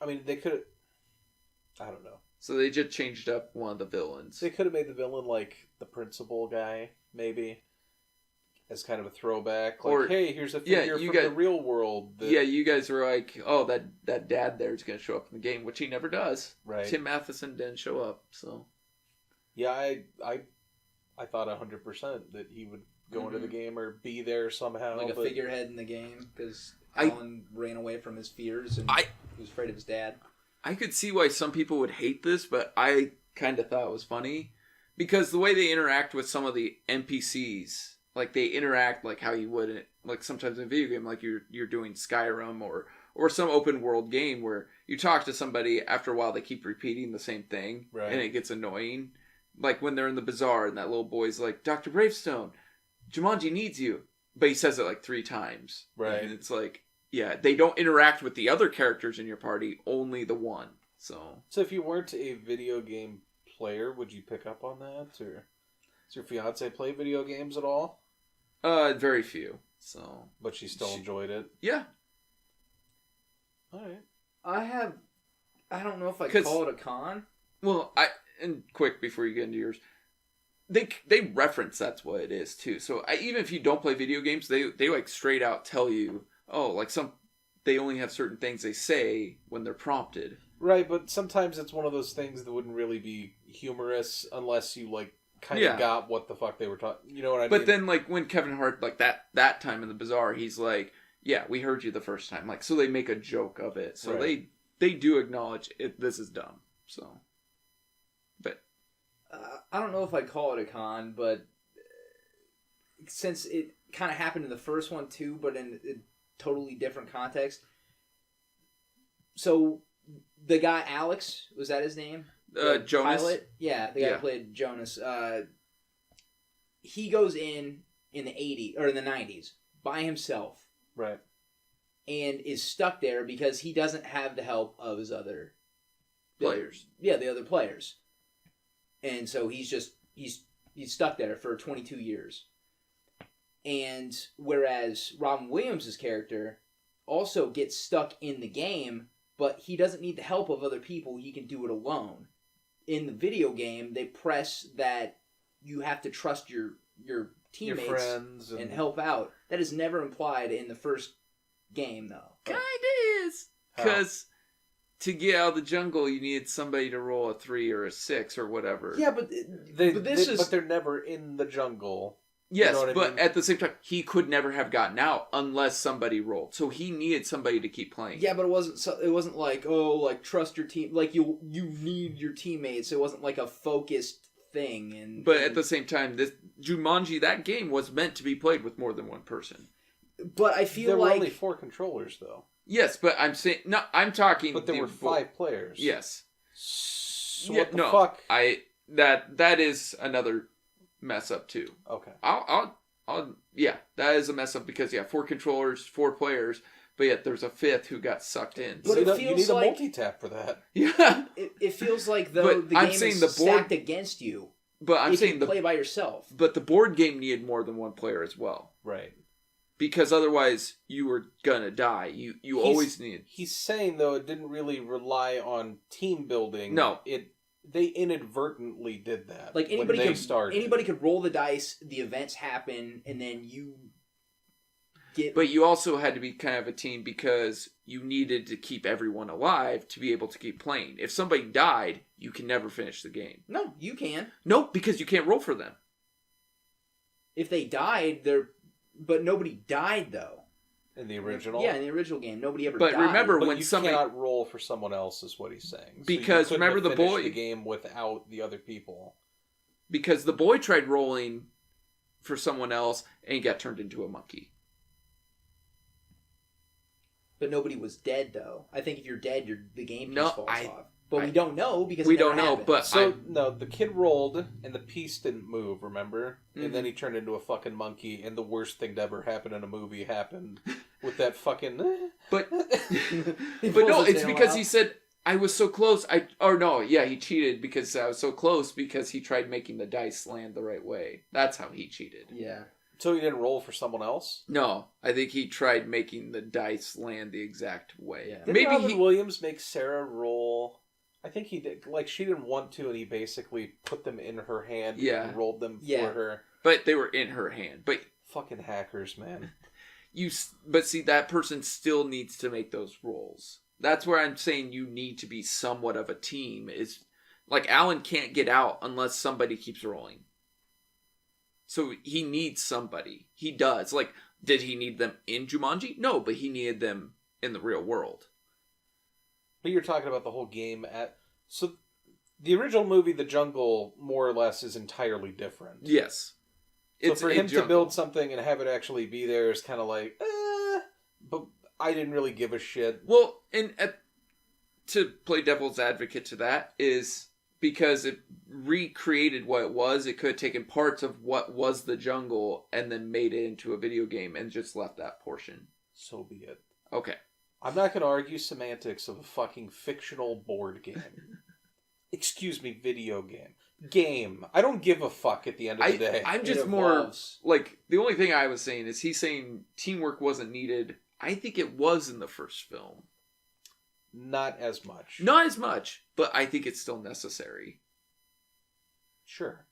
I mean, they could have... I don't know. So they just changed up one of the villains. They could have made the villain like the principal guy, maybe, as kind of a throwback. Like, hey, here's a figure from the real world. Yeah, you guys were like, oh, that dad there is going to show up in the game, which he never does. Right. Tim Matheson didn't show up, so... Yeah, I thought 100% that he would go into the game or be there somehow. Like a figurehead in the game, because Alan ran away from his fears and he was afraid of his dad. I could see why some people would hate this, but I kind of thought it was funny. Because the way they interact with some of the NPCs, like they interact like how you would, like sometimes in a video game, like you're doing Skyrim or some open world game where you talk to somebody, after a while they keep repeating the same thing, right. And it gets annoying. Like when they're in the bazaar and that little boy's like, Dr. Bravestone, Jumanji needs you. But he says it like 3 times. Right. And it's like, yeah, they don't interact with the other characters in your party, only the one. So if you weren't a video game player, would you pick up on that? Or does your fiance play video games at all? Very few. So, but she still enjoyed it? Yeah. Alright. I don't know if I call it a con. Well, and quick before you get into yours, they reference that's what it is too. So even if you don't play video games, they like straight out tell you, oh, like they only have certain things they say when they're prompted. Right, but sometimes it's one of those things that wouldn't really be humorous unless you like kind of got what the fuck they were talking. You know what I mean? But then like when Kevin Hart like that time in the bazaar, he's like, yeah, we heard you the first time. Like so they make a joke of it. So right. they do acknowledge it. This is dumb. So. I don't know if I'd call it a con, but since it kind of happened in the first one too, but in a totally different context. So the guy Alex, was that his name? Jonas. Pilot? Yeah, the guy who played Jonas. He goes in the 80s or in the 90s by himself, right, and is stuck there because he doesn't have the help of his other players. Yeah, the other players. And so he's stuck there for 22 years. And whereas Robin Williams' character also gets stuck in the game, but he doesn't need the help of other people. He can do it alone. In the video game, they press that you have to trust your teammates, your friends and help out. That is never implied in the first game, though. Kinda is. Because... to get out of the jungle, you need somebody to roll a 3 or a 6 or whatever. Yeah, but they're never in the jungle. Yes, you know but I mean? at the same time, he could never have gotten out unless somebody rolled. So he needed somebody to keep playing. Yeah, but it wasn't like, oh, like trust your team. Like you need your teammates. It wasn't like a focused thing. But at the same time, this Jumanji, that game was meant to be played with more than one person. But I feel there like... were only 4 controllers, though. Yes, but I'm saying... No, I'm talking... But there were 5 players. Yes. So what the fuck? That is another mess up, too. Okay. Yeah, that is a mess up because, 4 controllers, 4 players... But yet there's a 5th who got sucked in. But so you need a multi-tap for that. Yeah. It feels like, though, the game is stacked against you. But I'm saying play by yourself. But the board game needed more than 1 player as well. Right. Because otherwise you were gonna die. You always need... He's saying, though, it didn't really rely on team building. No. They inadvertently did that. Like, anybody could roll the dice, the events happen, and then you... But you also had to be kind of a team because you needed to keep everyone alive to be able to keep playing. If somebody died, you can never finish the game. No, you can. No, because you can't roll for them. If they died, but nobody died, though. In the original? Yeah, in the original game, nobody ever died. But remember, but when you somebody... cannot roll for someone else, is what he's saying. Because so remember the boy... the game without the other people. Because the boy tried rolling for someone else, and he got turned into a monkey. But nobody was dead, though. I think if you're dead, the game just falls off. But we don't know because we it never don't know. happened. But no, the kid rolled and the piece didn't move. Remember, Mm-hmm. and then he turned into a fucking monkey. And the worst thing to ever happen in a movie happened with that fucking. But no, it's because he said I was so close. He cheated because I was so close because he tried making the dice land the right way. That's how he cheated. Yeah. So he didn't roll for someone else? No, I think he tried making the dice land the exact way. Yeah. Didn't Robin Williams make Sarah roll? I think he did. Like, she didn't want to, and he basically put them in her hand and rolled them for her. But they were in her hand. But fucking hackers, man. But see, that person still needs to make those rolls. That's where I'm saying you need to be somewhat of a team. Is like Alan can't get out unless somebody keeps rolling. So he needs somebody. He does. Like, did he need them in Jumanji? No, but he needed them in the real world. But you're talking about the whole game so the original movie, The Jungle, more or less is entirely different. Yes. So for him to build something and have it actually be there is kind of like, but I didn't really give a shit. Well, to play devil's advocate to that is because it recreated what it was. It could have taken parts of what was The Jungle and then made it into a video game and just left that portion. So be it. Okay. I'm not going to argue semantics of a fucking fictional board game. Excuse me, video game. Game. I don't give a fuck at the end of the day. I'm just more like, the only thing I was saying is he's saying teamwork wasn't needed. I think it was in the first film. Not as much. Not as much, but I think it's still necessary. Sure.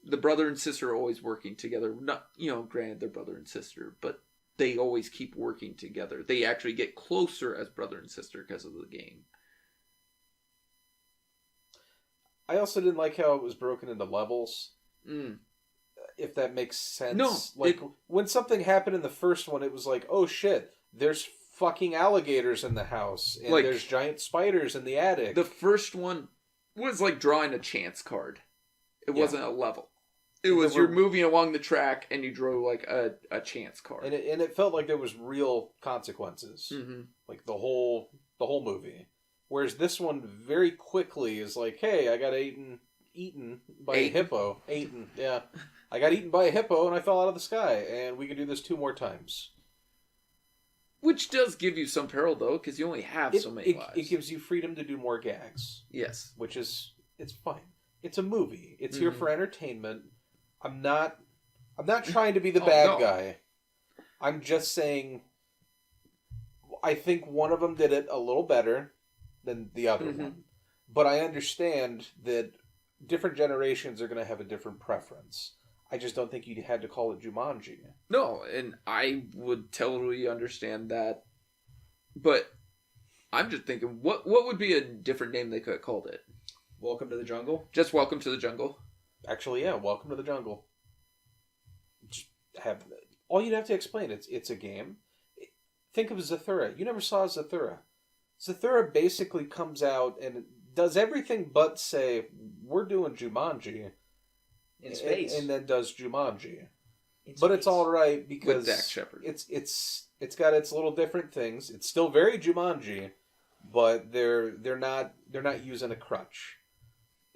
The brother and sister are always working together. Not, granted, they're brother and sister, but they always keep working together. They actually get closer as brother and sister because of the game. I also didn't like how it was broken into levels. If that makes sense. No. Like, when something happened in the first one, it was like, oh shit, there's fucking alligators in the house. And there's giant spiders in the attic. The first one was like drawing a chance card. It wasn't a level. It was you're moving along the track and you drew like a chance card. And it felt like there was real consequences. Mm-hmm. Like the whole movie. Whereas this one very quickly is like, hey, I got eaten by a hippo. Yeah. I got eaten by a hippo and I fell out of the sky. And we can do this 2 more times. Which does give you some peril, though, because you only have so many lives. It gives you freedom to do more gags. Yes. Which is, it's fine. It's a movie. It's here for entertainment. I'm not trying to be the bad guy. I'm just saying, I think one of them did it a little better than the other one. But I understand that different generations are going to have a different preference. I just don't think you had to call it Jumanji. No, and I would totally understand that. But I'm just thinking, what would be a different name they could have called it? Welcome to the Jungle? Just Welcome to the Jungle. Actually, yeah, Welcome to the Jungle. All you'd have to explain, it's a game. Think of Zathura. You never saw Zathura. Zathura basically comes out and does everything but say, we're doing Jumanji. In space. And then does Jumanji. But it's all right because with Dak Shepard. It's got its little different things. It's still very Jumanji, but they're not using a crutch.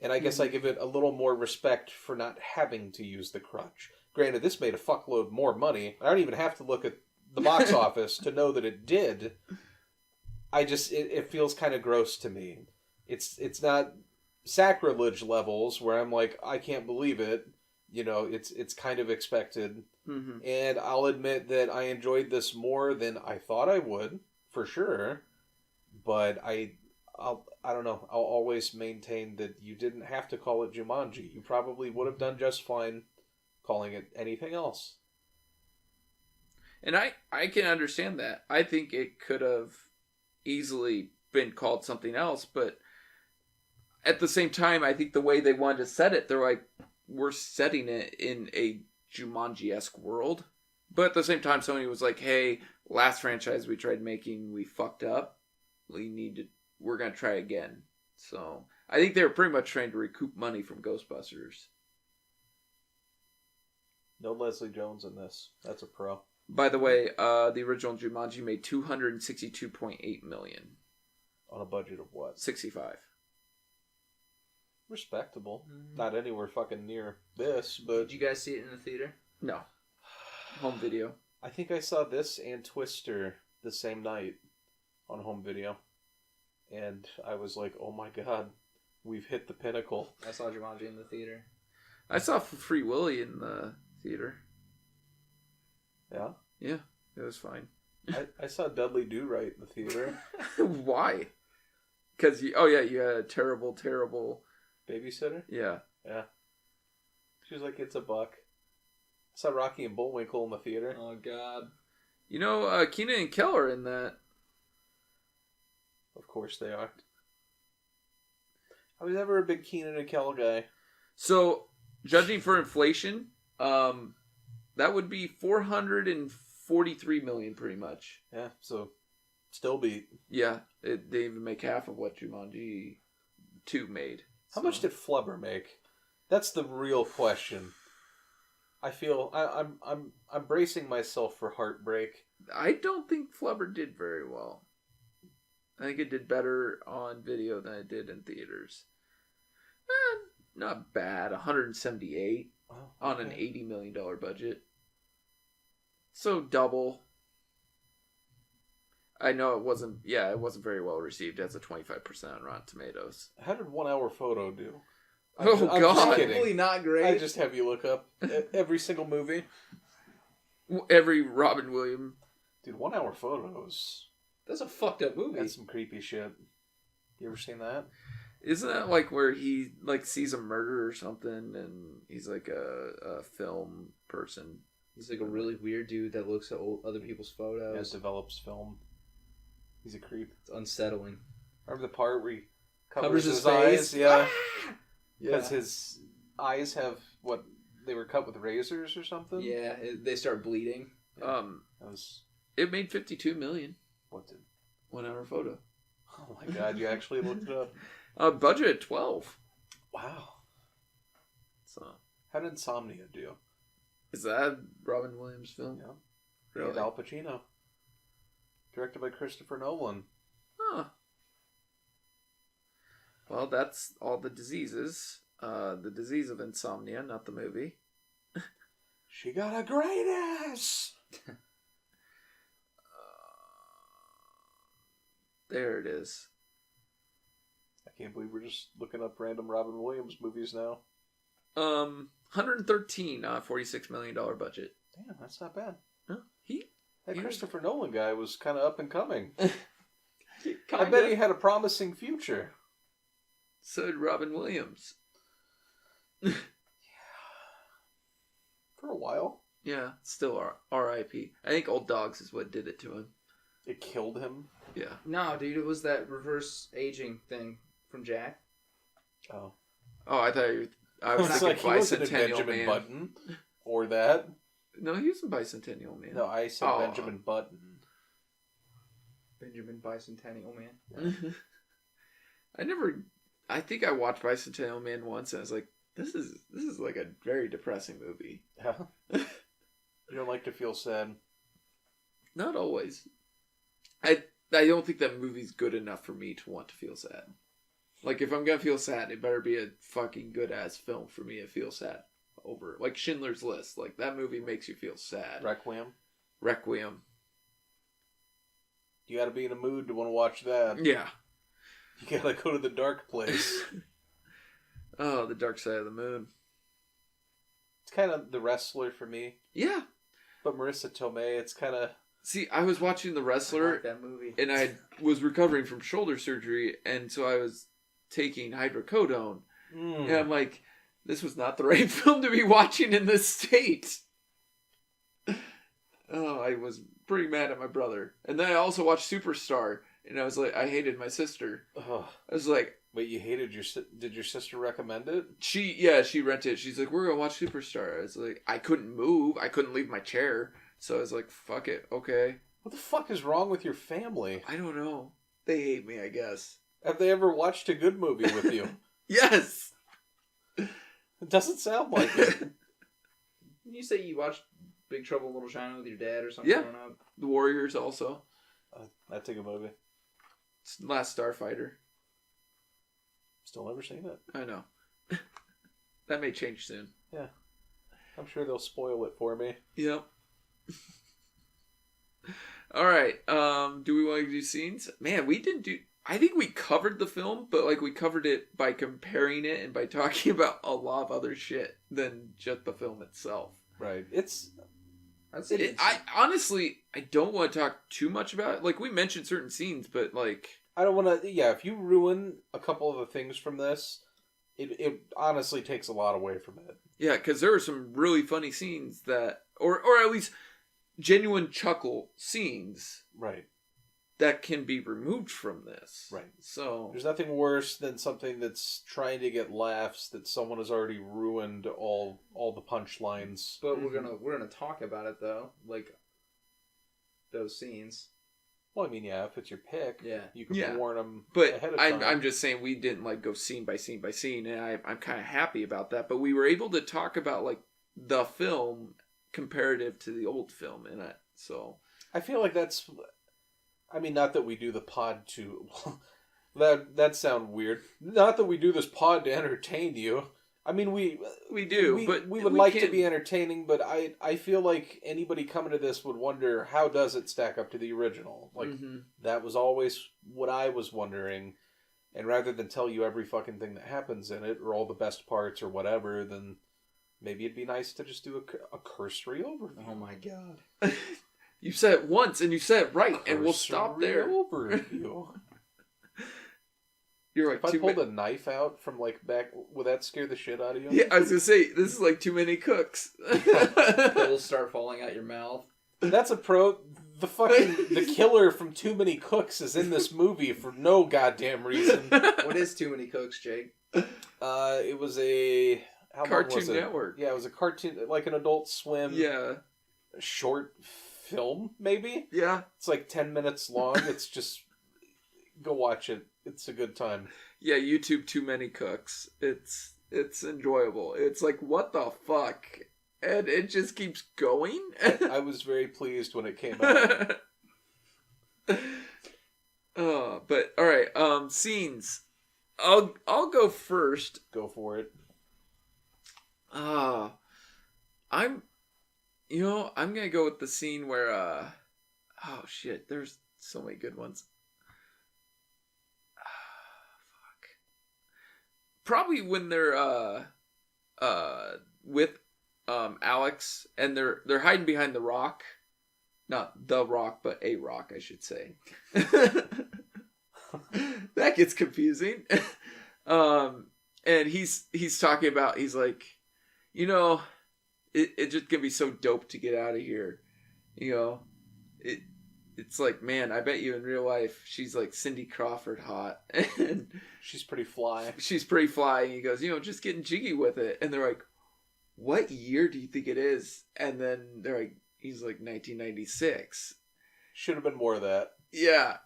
And I guess I give it a little more respect for not having to use the crutch. Granted, this made a fuckload more money. I don't even have to look at the box office to know that it did. It feels kind of gross to me. It's not sacrilege levels where I'm like, I can't believe it. You know, it's kind of expected. Mm-hmm. And I'll admit that I enjoyed this more than I thought I would, for sure. But I don't know. I'll always maintain that you didn't have to call it Jumanji. You probably would have done just fine calling it anything else. And I can understand that. I think it could have easily been called something else, but at the same time, I think the way they wanted to set it, they're like, we're setting it in a Jumanji-esque world. But at the same time, Sony was like, hey, last franchise we tried making, we fucked up. We're going to try again. So I think they were pretty much trying to recoup money from Ghostbusters. No Leslie Jones in this. That's a pro. By the way, the original Jumanji made $262.8 million. On a budget of what? 65. Respectable. Not anywhere fucking near this, but... Did you guys see it in the theater? No. Home video. I think I saw this and Twister the same night on home video. And I was like, oh my god, we've hit the pinnacle. I saw Jumanji in the theater. I saw Free Willy in the theater. Yeah? Yeah, it was fine. I saw Dudley Do-Right in the theater. Why? Because, you had a terrible... Babysitter? Yeah. Yeah. She was like, it's $1. I saw Rocky and Bullwinkle in the theater. Oh, God. You know, Keenan and Kel are in that. Of course they are. I was never a big Keenan and Kel guy. So, judging for inflation, that would be $443 million pretty much. Yeah, so still beat. Yeah, they even make half of what Jumanji 2 made. How much did Flubber make? That's the real question. I feel I'm bracing myself for heartbreak. I don't think Flubber did very well. I think it did better on video than it did in theaters. Not bad. 178 on an $80 million budget. So double. I know it wasn't very well received as a 25% on Rotten Tomatoes. How did 1 Hour Photo do? I'm just kidding. Probably not great. I just have you look up every single movie. Every Robin Williams. Dude, 1 Hour Photos. That's a fucked up movie. That's some creepy shit. You ever seen that? Isn't that like where he like sees a murder or something and he's like a film person? He's like a really weird dude that looks at other people's photos. Yeah, develops film. He's a creep. It's unsettling. Remember the part where he Covers his eyes? face? Yeah. Yeah. Because his eyes have, they were cut with razors or something? Yeah, they start bleeding. That was... It made $52 million. What did... 1 Hour Photo. Oh my god, you actually looked it up. Budget at 12. Wow. So How did Insomnia do? is that a Robin Williams film? Yeah. Really? And Al Pacino. Directed by Christopher Nolan. Huh. Well, that's all the diseases. The disease of insomnia, not the movie. She got a great ass! There it is. I can't believe we're just looking up random Robin Williams movies now. 113 on a $46 million budget. Damn, that's not bad. Huh? That Christopher Nolan guy was kind of up and coming. Kinda. I bet he had a promising future. So did Robin Williams. For a while. Yeah, still R.I.P. I think Old Dogs is what did it to him. It killed him. Yeah. No, dude, it was that reverse aging thing from Jack. Oh. Oh, I thought I was It's thinking like he wasn't in Bicentennial Benjamin Man. Button. Or that. No, he was in Bicentennial Man. No, I said Benjamin Button. Benjamin Bicentennial Man. I think I watched Bicentennial Man once and I was like, this is like a very depressing movie. Yeah. You don't like to feel sad. Not always. I don't think that movie's good enough for me to want to feel sad. Like, if I'm gonna feel sad, it better be a fucking good-ass film for me to feel sad over. Like Schindler's List. Like, that movie makes you feel sad. Requiem. You gotta be in a mood to want to watch that. Yeah. You gotta go to the dark place. Oh, The Dark Side of the Moon. It's kind of The Wrestler for me. Yeah. But Marissa Tomei, it's kind of... See, I was watching The Wrestler, I like that movie. and I was recovering from shoulder surgery, and so I was taking hydrocodone. And I'm like, this was not the right film to be watching in this state. Oh, I was pretty mad at my brother. And then I also watched Superstar, and I was like, I hated my sister. Oh. I was like... Wait, you hated did your sister recommend it? She rented it. She's like, we're going to watch Superstar. I was like, I couldn't move. I couldn't leave my chair. So I was like, fuck it. Okay. What the fuck is wrong with your family? I don't know. They hate me, I guess. Have they ever watched a good movie with you? Yes! It doesn't sound like it. Didn't you say you watched Big Trouble in Little China with your dad or something? Yeah. Growing up? The Warriors also. That's a good movie. It's Last Starfighter. Still never seen it. I know. That may change soon. Yeah. I'm sure they'll spoil it for me. Yep. All right. Do we want to do scenes? Man, we didn't do... I think we covered the film, but like we covered it by comparing it and by talking about a lot of other shit than just the film itself. Right. I honestly, I don't want to talk too much about it. Like, we mentioned certain scenes, but like... I don't want to... Yeah, if you ruin a couple of the things from this, it honestly takes a lot away from it. Yeah, because there are some really funny scenes that... Or at least genuine chuckle scenes. Right. That can be removed from this. Right. So... There's nothing worse than something that's trying to get laughs that someone has already ruined all the punchlines. But we're gonna talk about it though, like those scenes. Well, I mean, yeah, if it's your pick, Yeah. you can warn them but ahead of time. I'm just saying we didn't like go scene by scene by scene, and I'm kind of happy about that. But we were able to talk about like the film comparative to the old film in it. So I feel like that's... I mean, not that we do the pod to... that sounds weird. Not that we do this pod to entertain you. I mean, we do, but we would like to be entertaining, but I feel like anybody coming to this would wonder, how does it stack up to the original? Like, that was always what I was wondering. And rather than tell you every fucking thing that happens in it, or all the best parts, or whatever, then maybe it'd be nice to just do a cursory overview. Oh my god. You said it once, and you said it right, and we'll stop there. Overview. You're like, if I pulled a knife out from like back, would that scare the shit out of you? Yeah, I was gonna say, this is like Too Many Cooks. Pills start falling out your mouth. That's a pro. The killer from Too Many Cooks is in this movie for no goddamn reason. What is Too Many Cooks, Jake? It was a Cartoon Network. Yeah, it was a cartoon, like an Adult Swim. Yeah. Short film, maybe. Yeah. It's like 10 minutes long. It's just go watch it. It's a good time. Yeah, YouTube Too Many Cooks. It's enjoyable. It's like, what the fuck? And it just keeps going. I was very pleased when it came out. But all right, scenes. I'll go first. Go for it. I'm gonna go with the scene where oh shit, there's so many good ones. Fuck. Probably when they're with Alex and they're hiding behind the rock. Not the rock, but a rock, I should say. That gets confusing. And he's talking about, he's like, it just gonna be so dope to get out of here. It's like, man, I bet you in real life she's like Cindy Crawford hot. And she's pretty fly. She's pretty fly. And he goes, just getting jiggy with it. And they're like, what year do you think it is? And then he's like 1996. Should have been more of that. Yeah.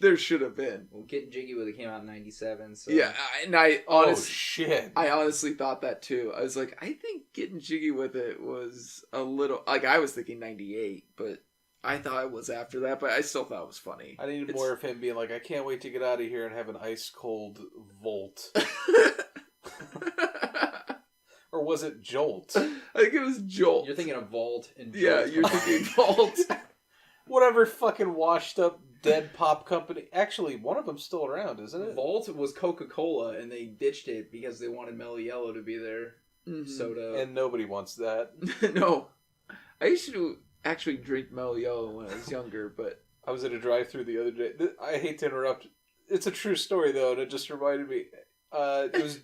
there should have been. Well, Getting Jiggy With It came out in 97, so... Yeah, and I shit. I honestly thought that too. I was like, I think Getting Jiggy With It was a little... Like, I was thinking 98, but I thought it was after that, but I still thought it was funny. I needed more of him being like, I can't wait to get out of here and have an ice-cold Volt. Or was it Jolt? I think it was Jolt. You're thinking of Volt and Jolt. Yeah, you're thinking Volt. Whatever fucking washed up dead pop company. Actually, one of them's still around, isn't it? Volt was Coca-Cola, and they ditched it because they wanted Mellow Yellow to be their soda. And nobody wants that. No. I used to actually drink Mellow Yellow when I was younger, but... I was at a drive-thru the other day. I hate to interrupt. It's a true story, though, and it just reminded me. It was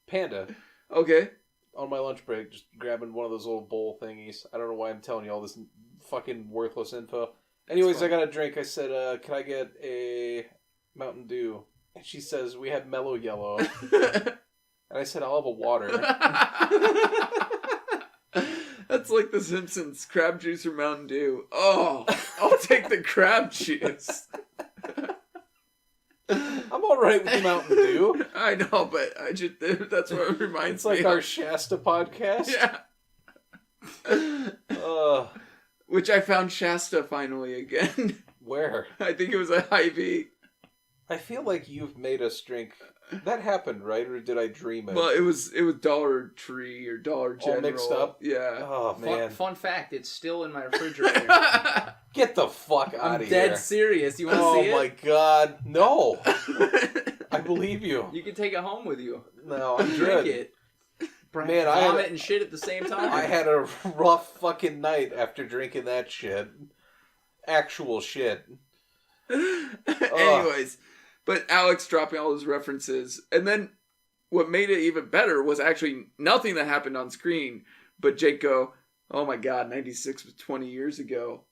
Panda. Okay. On my lunch break, just grabbing one of those little bowl thingies. I don't know why I'm telling you all this fucking worthless info. Anyways, I got a drink. I said, can I get a Mountain Dew? And she says, we have Mellow Yellow. And I said, I'll have a water. That's like The Simpsons. Crab juice or Mountain Dew. Oh, I'll take the crab juice. I'm alright with Mountain Dew. I know, but that's what it reminds me. It's like our Shasta podcast. Yeah. Which I found Shasta finally again. Where? I think it was a Hy-Vee. I feel like you've made us drink. That happened, right? Or did I dream it? Well, it was Dollar Tree or Dollar General. All mixed up? Yeah. Oh, man. Fun fact, it's still in my refrigerator. Get the fuck out of here. I'm dead serious. You want to see it? Oh, my God. No. I believe you. You can take it home with you. No, I'm Drink good. it. Man, vomit and shit at the same time. I had a rough fucking night after drinking that shit. Actual shit. Anyways, but Alex dropping all those references. And then what made it even better was actually nothing that happened on screen, but Jake go, oh my God, 96 was 20 years ago.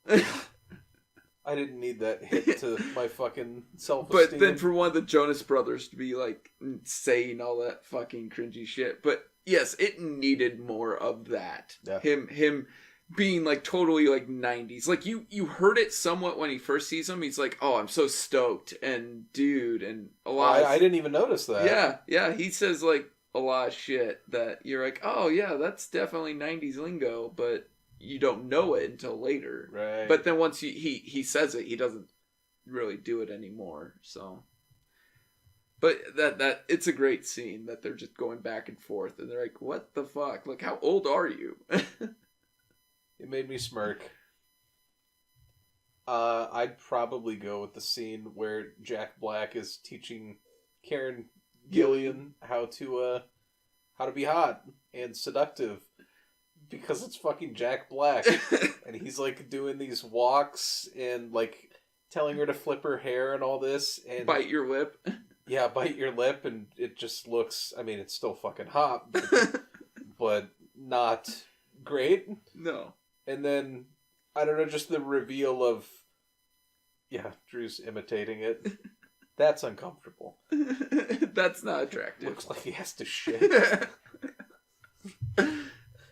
I didn't need that hit to my fucking self-esteem. But then for one of the Jonas Brothers to be like saying all that fucking cringy shit. But yes, it needed more of that. Yeah. Him being like totally like 90s. Like you heard it somewhat when he first sees him. He's like, oh, I'm so stoked and dude and a lot. I didn't even notice that. Yeah. He says like a lot of shit that you're like, oh yeah, that's definitely 90s lingo, but you don't know it until later. Right. But then once he says it, he doesn't really do it anymore. So, but that it's a great scene that they're just going back and forth, and they're like, "What the fuck? Like, how old are you?" It made me smirk. I'd probably go with the scene where Jack Black is teaching Karen Gillan how to be hot and seductive. Because it's fucking Jack Black. And he's like doing these walks and like telling her to flip her hair and all this. And bite your lip. Yeah, bite your lip. And it just looks, I mean, it's still fucking hot. But not great. No. And then, I don't know, just the reveal of, yeah, Drew's imitating it. That's uncomfortable. That's not attractive. Looks like he has to shit.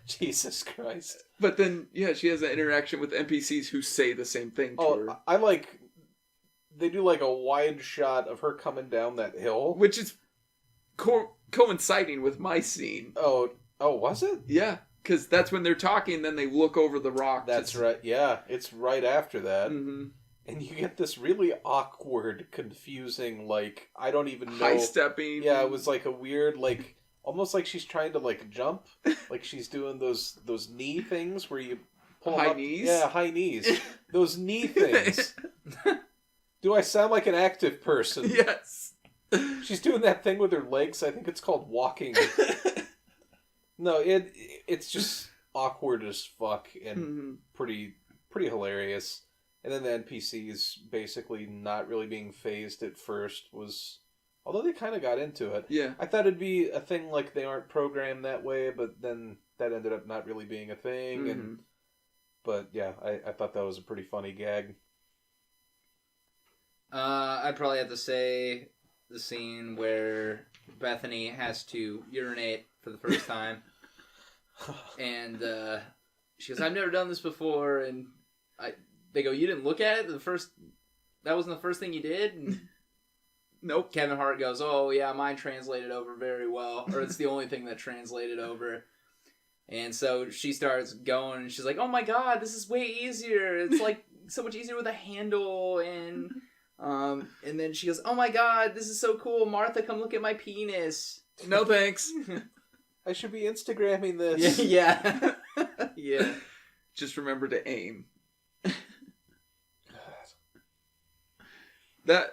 Jesus Christ. But then, yeah, she has an interaction with NPCs who say the same thing to her. I like... They do like a wide shot of her coming down that hill. Which is coinciding with my scene. Oh, was it? Yeah, because that's when they're talking, then they look over the rock. That's right, yeah. It's right after that. Mm-hmm. And you get this really awkward, confusing, like, I don't even know... High-stepping. Yeah, it was like a weird, like... Almost like she's trying to, like, jump. Like she's doing those knee things where you pull high up. knees? Yeah, high knees. Those knee things. Do I sound like an active person? Yes. She's doing that thing with her legs. I think it's called walking. No, it's just awkward as fuck and pretty hilarious. And then the NPCs basically not really being phased at first was... Although they kind of got into it. Yeah. I thought it'd be a thing like they aren't programmed that way, but then that ended up not really being a thing. Mm-hmm. But yeah, I thought that was a pretty funny gag. I'd probably have to say the scene where Bethany has to urinate for the first time. And she goes, I've never done this before. And they go, you didn't look at it the first that wasn't the first thing you did? And Nope. Kevin Hart goes, oh, yeah, mine translated over very well. Or it's the only thing that translated over. And so she starts going, and she's like, oh my god, this is way easier. It's like so much easier with a handle. And then she goes, oh my god, this is so cool. Martha, come look at my penis. No thanks. I should be Instagramming this. Yeah. Yeah. Just remember to aim. That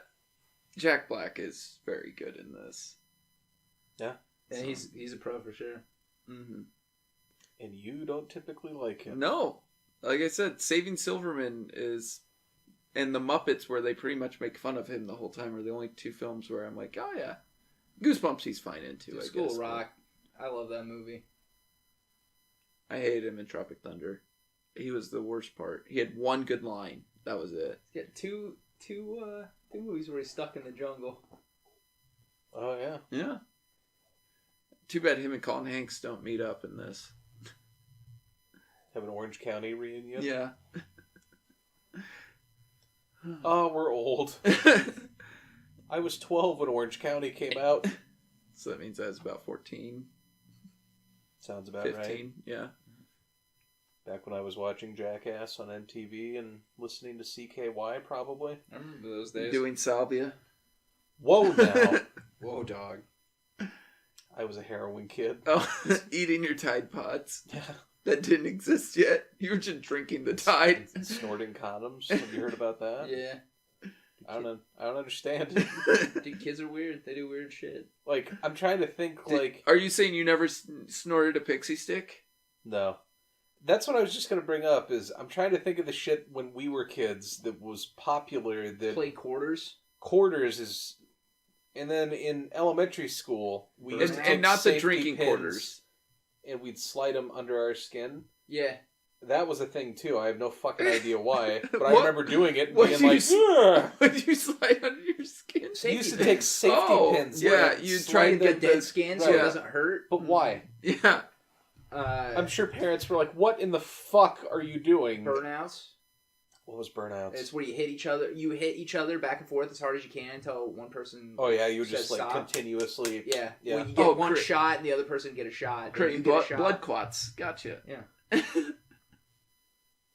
Jack Black is very good in this. Yeah. Yeah, he's a pro for sure. Mm-hmm. And you don't typically like him. No. Like I said, Saving Silverman is... And The Muppets, where they pretty much make fun of him the whole time, are the only two films where I'm like, oh yeah. Goosebumps he's fine into, I School guess. Rock. I love that movie. I hated him in Tropic Thunder. He was the worst part. He had one good line. That was it. Yeah, two movies where he's stuck in the jungle. Oh, yeah. Yeah. Too bad him and Colin Hanks don't meet up in this. Have an Orange County reunion? Yeah. Oh, we're old. I was 12 when Orange County came out. So that means I was about 14. Sounds about 15, right. Yeah. Back when I was watching Jackass on MTV and listening to CKY, probably. I remember those days. Doing salvia. Whoa, now. Whoa, dog. I was a heroin kid. Oh, eating your Tide Pods. Yeah. That didn't exist yet. You were just drinking the Tide. Snorting condoms. Have you heard about that? Yeah. I don't understand. Dude, kids are weird. They do weird shit. Like, I'm trying to think, Are you saying you never snorted a pixie stick? No. That's what I was just going to bring up, is I'm trying to think of the shit when we were kids that was popular. That Play quarters. Quarters is... And then in elementary school, we used to And take not the safety drinking pins, quarters. and we'd slide them under our skin. Yeah. That was a thing, too. I have no fucking idea why, but I What? remember doing it and What being do you like, Ugh! Would you slide under your skin? we used to take safety pins. Yeah, like, you slide try and them- get Dead the skin so it yeah. doesn't hurt. But why? Yeah. I'm sure parents were like, what in the fuck are you doing? Burnouts. What was burnouts? It's where you hit each other. You hit each other back and forth as hard as you can until one person. Oh, yeah, you would says just, like, stop. continuously... Yeah. Yeah. Well, you get one great. shot and the other person get a shot. and Creating you get a shot. blood clots. Gotcha. Yeah.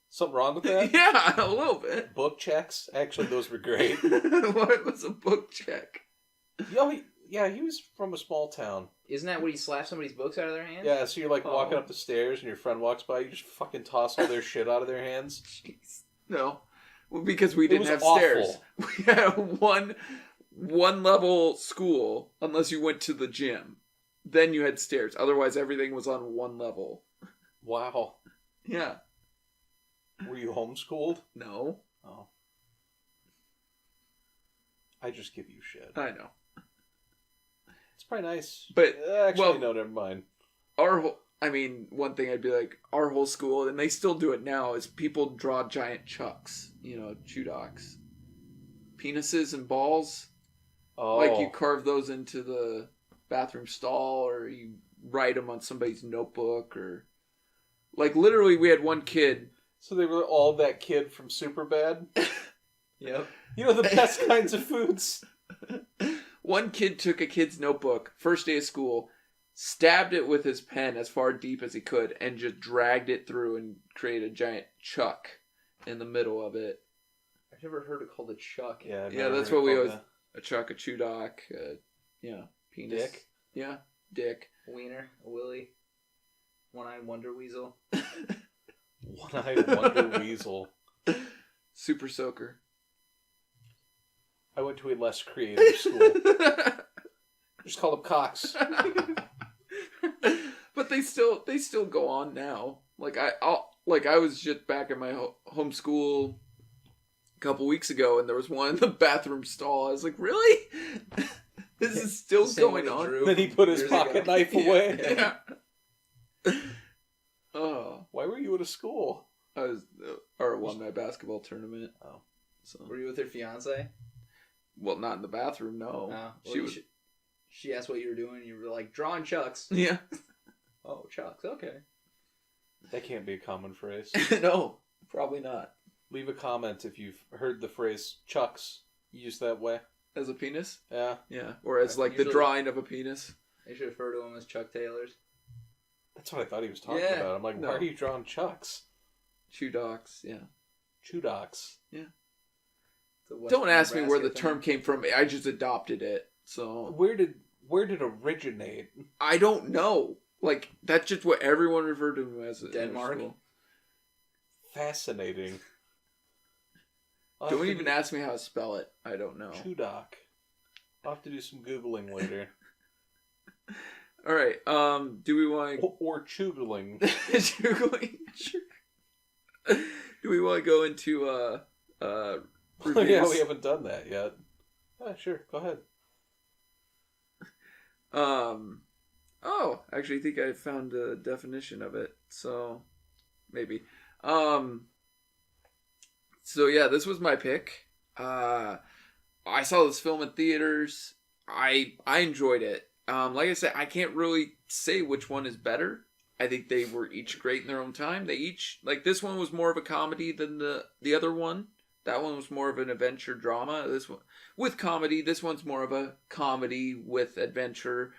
Something wrong with that? Yeah, a little bit. Book checks? Actually, those were great. What was a book check? Yeah, he was from a small town. Isn't that when you slap somebody's books out of their hands? Yeah, so you're like Oh. walking up the stairs and your friend walks by, you just fucking toss all their shit out of their hands. Jeez. No. Well, because we didn't was have awful. stairs. We had a one level school unless you went to the gym. Then you had stairs. Otherwise, everything was on one level. Wow. Yeah. Were you homeschooled? No. Oh. I just give you shit. I know. It's probably nice. But, Actually, well- no, never mind. One thing I'd be like, our whole school, and they still do it now, is people draw giant chucks. Chudocks. Penises and balls. Oh. Like, you carve those into the bathroom stall, or you write them on somebody's notebook, or... Like, literally, we had one kid... So they were all that kid from Superbad? Yep. You know, the best kinds of foods. One kid took a kid's notebook, first day of school, stabbed it with his pen as far deep as he could, and just dragged it through and created a giant chuck in the middle of it. I've never heard it called a chuck. Yeah, I've Yeah, never that's heard what we it always... called A chuck, a chudock, penis. Dick? Yeah, dick. A wiener, a willy, one-eyed wonder weasel. that. One-eyed wonder weasel. Super soaker. I went to a less creative school. Just call them cocks. But they still go on now. Like I was just back at my homeschool a couple weeks ago, and there was one in the bathroom stall. I was like, really? This is still Same going with on. Drew. Then he put his Years pocket ago. knife away. Yeah. Oh, Why were you at a school? I was won my basketball tournament. Oh. So Were you with her fiance? well, not in the bathroom. No, Well, she asked what you were doing, and you were like, drawing chucks. Yeah. Oh, chucks, okay. That can't be a common phrase. No, probably not. Leave a comment if you've heard the phrase "chucks" used that way. As a penis? Yeah. Yeah. Or as like the Usually- drawing of a penis. They should refer to him as Chuck Taylors. That's what I thought he was talking Yeah. about. I'm like, No. why are you drawing chucks? Chew docs, yeah. Chudocks. Don't ask me where the term came from. I just adopted it. So Where did it originate? I don't know. Like that's just what everyone referred to him as. Denmark? Fascinating. Don't even ask me how to spell it. I don't know. Chudoc. I'll have to do some Googling later. All right. Do we want Or choodling. Do we want to go into reviews? Yeah, we haven't done that yet. Sure. Go ahead. Oh, actually, I think I found a definition of it. So maybe. So yeah, this was my pick. I saw this film in theaters. I enjoyed it. Like I said, I can't really say which one is better. I think they were each great in their own time. They each, like, this one was more of a comedy than the other one. That one was more of an adventure drama. This one with comedy. This one's more of a comedy with adventure.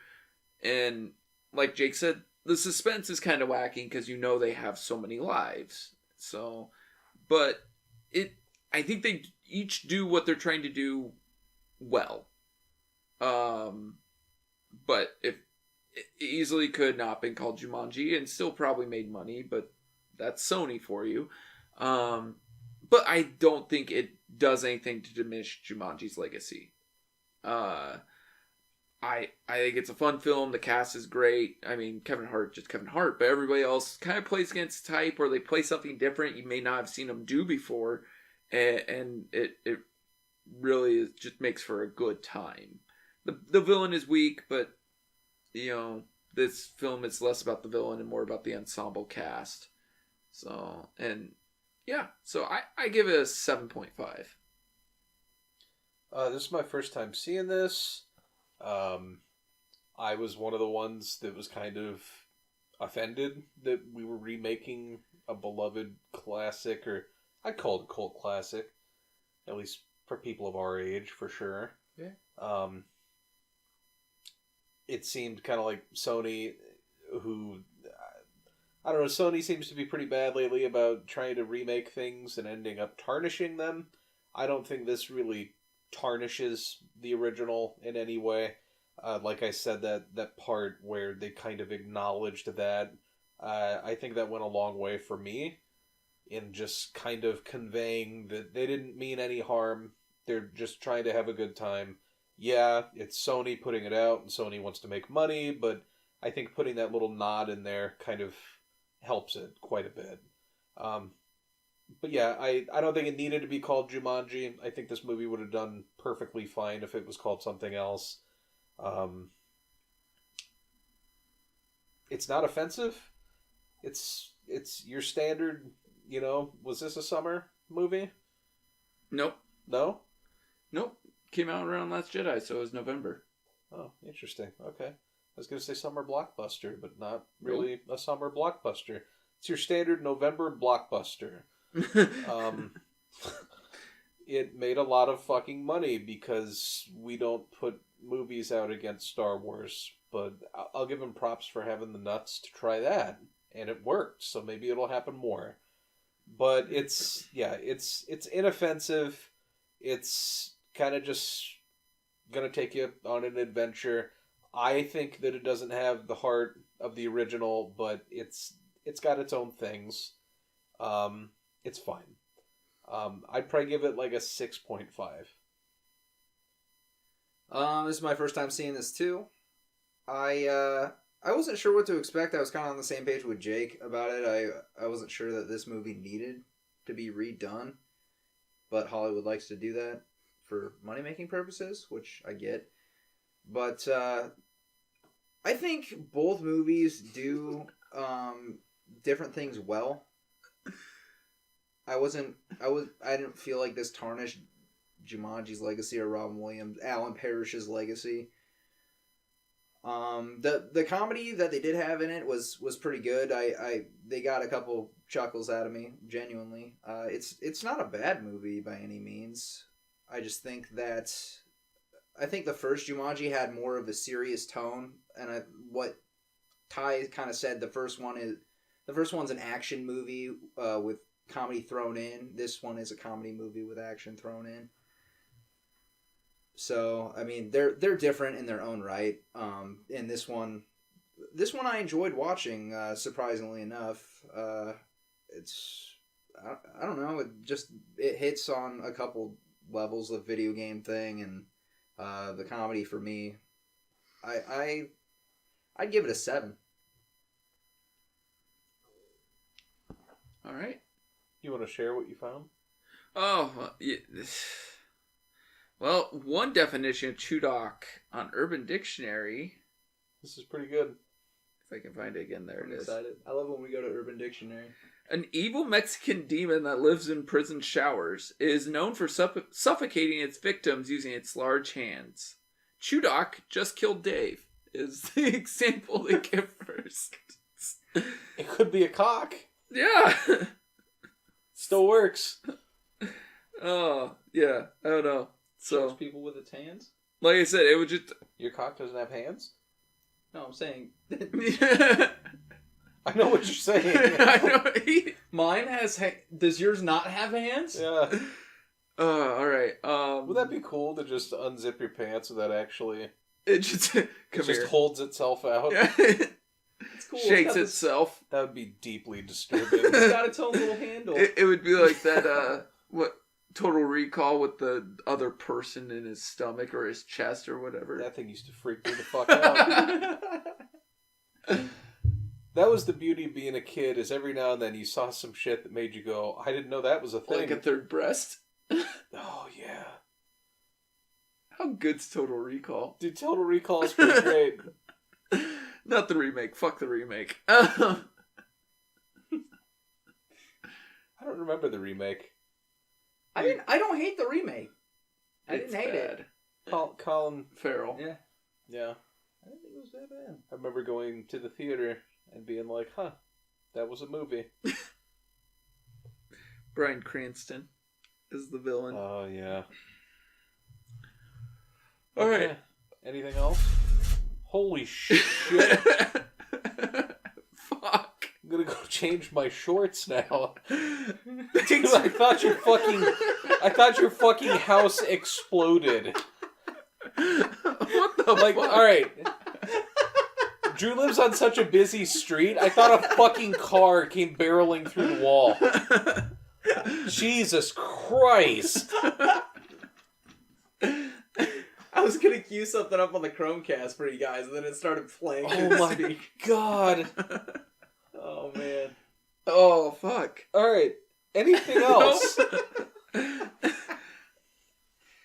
And like Jake said, the suspense is kind of whacking because you know they have so many lives. So, but I think they each do what they're trying to do well. But if it easily could not been called Jumanji and still probably made money, but that's Sony for you. But I don't think it does anything to diminish Jumanji's legacy. I think it's a fun film. The cast is great. I mean, Kevin Hart, but everybody else kind of plays against type, or they play something different you may not have seen them do before, and it really just makes for a good time. The villain is weak, but you know, this film is less about the villain and more about the ensemble cast. So, and yeah, so I give it a 7.5. This is my first time seeing this. I was one of the ones that was kind of offended that we were remaking a beloved classic, or I call it a cult classic, at least for people of our age, for sure. Yeah. It seemed kind of like Sony, who, I don't know, Sony seems to be pretty bad lately about trying to remake things and ending up tarnishing them. I don't think this really tarnishes the original in any way. Like I said, that part where they kind of acknowledged that, I think that went a long way for me in just kind of conveying that they didn't mean any harm. They're just trying to have a good time. Yeah, it's Sony putting it out, and Sony wants to make money, but I think putting that little nod in there kind of helps it quite a bit. But yeah, I don't think it needed to be called Jumanji. I think this movie would have done perfectly fine if it was called something else. It's not offensive. It's your standard, you know, was this a summer movie? Nope. No? Nope. Came out around Last Jedi, so it was November. Oh, interesting. Okay. I was going to say summer blockbuster, but not really a summer blockbuster. It's your standard November blockbuster. It made a lot of fucking money because we don't put movies out against Star Wars, but I'll give them props for having the nuts to try that, and it worked, so maybe it'll happen more. But it's inoffensive. It's kind of just gonna take you on an adventure. I think that it doesn't have the heart of the original, but it's got its own things. It's fine. I'd probably give it like a 6.5. This is my first time seeing this too. I wasn't sure what to expect. I was kind of on the same page with Jake about it. I wasn't sure that this movie needed to be redone, but Hollywood likes to do that for money-making purposes, which I get. But I think both movies do different things well. I didn't feel like this tarnished Jumanji's legacy or Robin Williams, Alan Parrish's legacy. The comedy that they did have in it was pretty good. They got a couple chuckles out of me, genuinely. It's not a bad movie by any means. I just think that the first Jumanji had more of a serious tone, and what Ty kind of said, the first one's an action movie with comedy thrown in. This one is a comedy movie with action thrown in. So I mean, they're different in their own right. And this one I enjoyed watching. Surprisingly enough, it's I don't know. It hits on a couple levels of video game thing, and the comedy for me, I'd give it a 7. All right. You want to share what you found? Oh, yeah. Well, one definition of Chudok on Urban Dictionary. This is pretty good. If I can find it again, there I'm it is. excited. I love when we go to Urban Dictionary. An evil Mexican demon that lives in prison showers. It is known for suffocating its victims using its large hands. Chudok just killed Dave is the example they give first. It could be a cock. Yeah. Still works. Oh, yeah. I don't know. So, Shows people with its hands? like I said, it would just... Your cock doesn't have hands? No, I'm saying... I know what you're saying. I know. Mine has... Does yours not have hands? Yeah. Alright. Would that be cool to just unzip your pants without actually... It just... It Come just here. holds itself out? It's cool. Shakes It's itself. That would be deeply disturbing. It's got its own little handle. It would be like that, what... Total Recall with the other person in his stomach or his chest or whatever. That thing used to freak me the fuck out. That was the beauty of being a kid, is every now and then you saw some shit that made you go, I didn't know that was a thing. Like a third breast. Oh, yeah. How good's Total Recall? Dude, Total Recall is pretty great. Not the remake. Fuck the remake. I don't remember the remake. I don't hate the remake. I It's didn't hate bad. it. Colin Farrell. Yeah. Yeah. I didn't think it was that bad. I remember going to the theater and being like, huh, that was a movie. Bryan Cranston is the villain. Oh, yeah. All right. Anything else? Holy shit. Fuck. I'm gonna go change my shorts now. Dude, I thought your fucking house exploded. What the Like, fuck? alright. Drew lives on such a busy street, I thought a fucking car came barreling through the wall. Jesus Christ. I was gonna cue something up on the Chromecast for you guys, and then it started playing. Oh my god. Oh man. Oh, fuck. Alright. Anything else?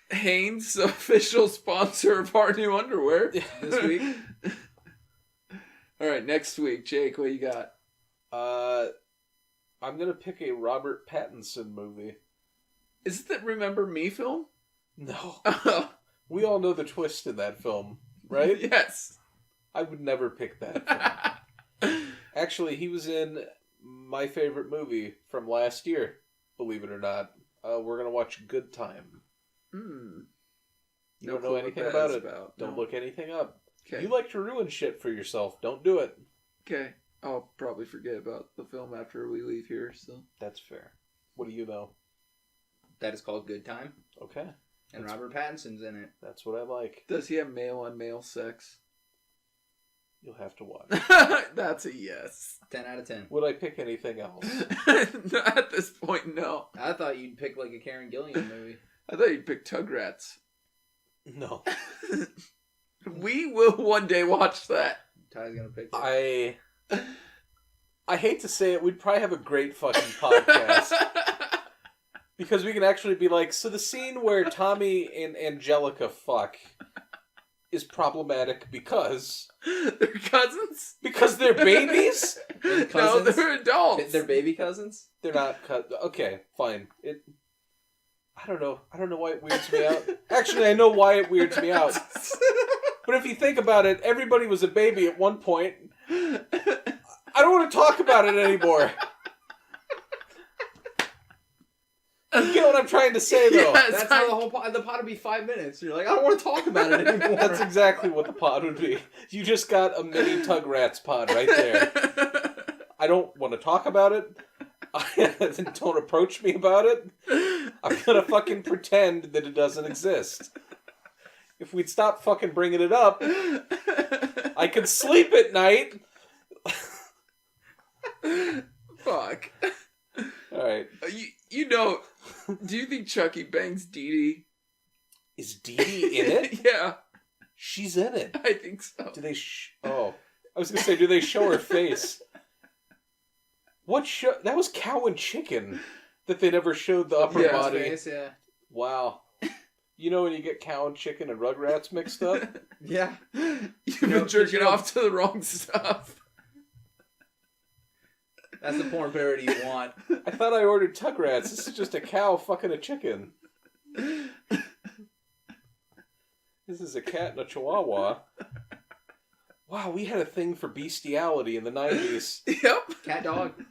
Hanes, official sponsor of our new underwear this week. All right, next week, Jake, what you got? I'm gonna pick a Robert Pattinson movie. Is it that Remember Me film? No. We all know the twist in that film, right? Yes. I would never pick that film. Actually, he was in my favorite movie from last year, believe it or not. We're going to watch Good Time. You don't know anything about it. Don't look anything up. Okay. You like to ruin shit for yourself. Don't do it. Okay. I'll probably forget about the film after we leave here, so. That's fair. What do you know? That is called Good Time, Okay. and Robert Pattinson's in it. That's what I like. Does he have male-on-male sex? You'll have to watch. That's a yes. 10 out of 10. Would I pick anything else? At this point, no. I thought you'd pick like a Karen Gillan movie. I thought you'd pick Tugrats. No. We will one day watch that. Ty's gonna pick that. I hate to say it, we'd probably have a great fucking podcast. Because we can actually be like, so the scene where Tommy and Angelica fuck is problematic because... They're cousins? Because they're babies? No, they're adults. They're baby cousins? They're not okay, fine. I don't know why it weirds me out. Actually, I know why it weirds me out. But if you think about it, everybody was a baby at one point. I don't want to talk about it anymore. You get what I'm trying to say, though. Yes, That's how the whole the pod would be 5 minutes. You're like, I don't want to talk about it anymore. That's exactly what the pod would be. You just got a mini Tugrats pod right there. I don't want to talk about it. Don't approach me about it. I'm gonna fucking pretend that it doesn't exist. If we'd stop fucking bringing it up, I could sleep at night. Fuck. Alright. You know, do you think Chucky bangs Dee Dee? Is Dee Dee in it? Yeah. She's in it. I think so. Do they I was gonna say, do they show her face? What show? That was Cow and Chicken that they never showed the upper body. Face, yeah. Wow. You know when you get Cow and Chicken and Rugrats mixed up? Yeah. You've been jerking off to the wrong stuff. That's the porn parody you want. I thought I ordered Tugrats. This is just a cow fucking a chicken. This is a cat and a chihuahua. Wow, we had a thing for bestiality in the 90s. Yep. Cat dog.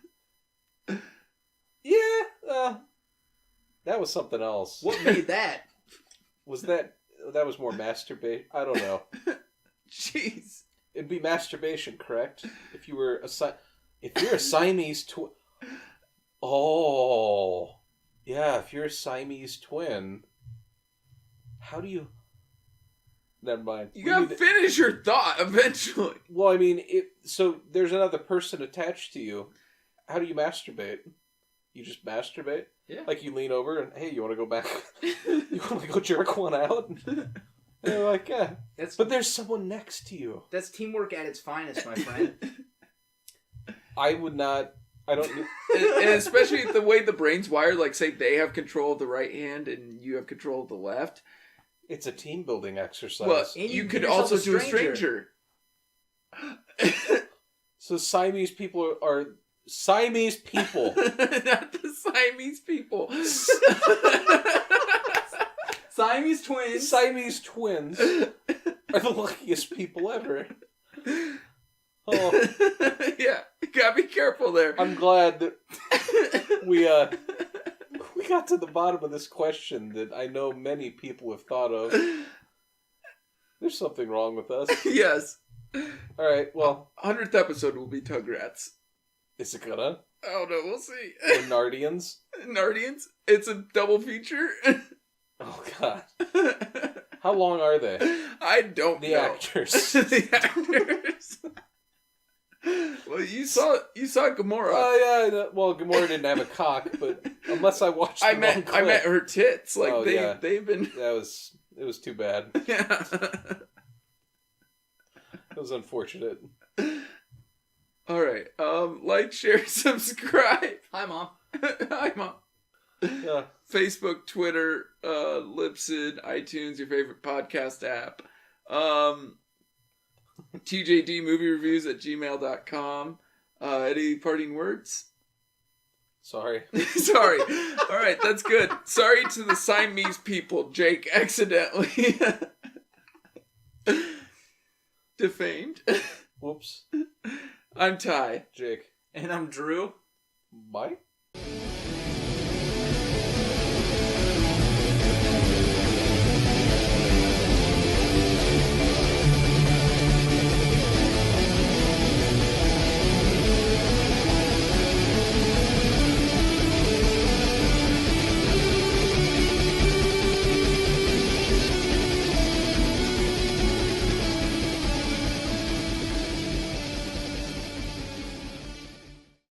Yeah, that was something else. What made that? That was more masturbation? I don't know. Jeez. It'd be masturbation, correct? If you were if you're a Siamese twin. Oh. Yeah, if you're a Siamese twin, how do you... Never mind. You gotta finish your thought eventually. Well, I mean, so there's another person attached to you. How do you masturbate? You just masturbate? Yeah. Like you lean over and, hey, you want to go back? You want to go jerk one out? And they're like, yeah. But there's someone next to you. That's teamwork at its finest, my friend. I would not... I don't... And especially the way the brain's wired, like say they have control of the right hand and you have control of the left. It's a team building exercise. Well, And you you could give yourself also a do a stranger. stranger. So Siamese people are Siamese people. Not the Siamese people. Siamese twins. Siamese twins are the luckiest people ever. Oh, Yeah, you gotta be careful there. I'm glad that we got to the bottom of this question that I know many people have thought of. There's something wrong with us. Yes. All right, well, 100th episode will be Tugrats. is it gonna? I don't know, we'll see. Or Nardians? Nardians? It's a double feature. Oh, God. How long are they? I don't The know. actors. The actors. Well, you saw Gamora. Oh, yeah. Well, Gamora didn't have a cock, but unless I watched the I wrong meant clip. her tits. Like Oh, yeah. they've been. It was too bad. Yeah. It was unfortunate. All right. Like, share, subscribe. Hi, Mom. Hi, Mom. Yeah. Facebook, Twitter, Libsyn, iTunes, your favorite podcast app. TJDmoviereviews@gmail.com. Any parting words? Sorry. Sorry. All right, that's good. Sorry to the Siamese people, Jake accidentally defamed. Whoops. I'm Ty. Jake. And I'm Drew. Bye.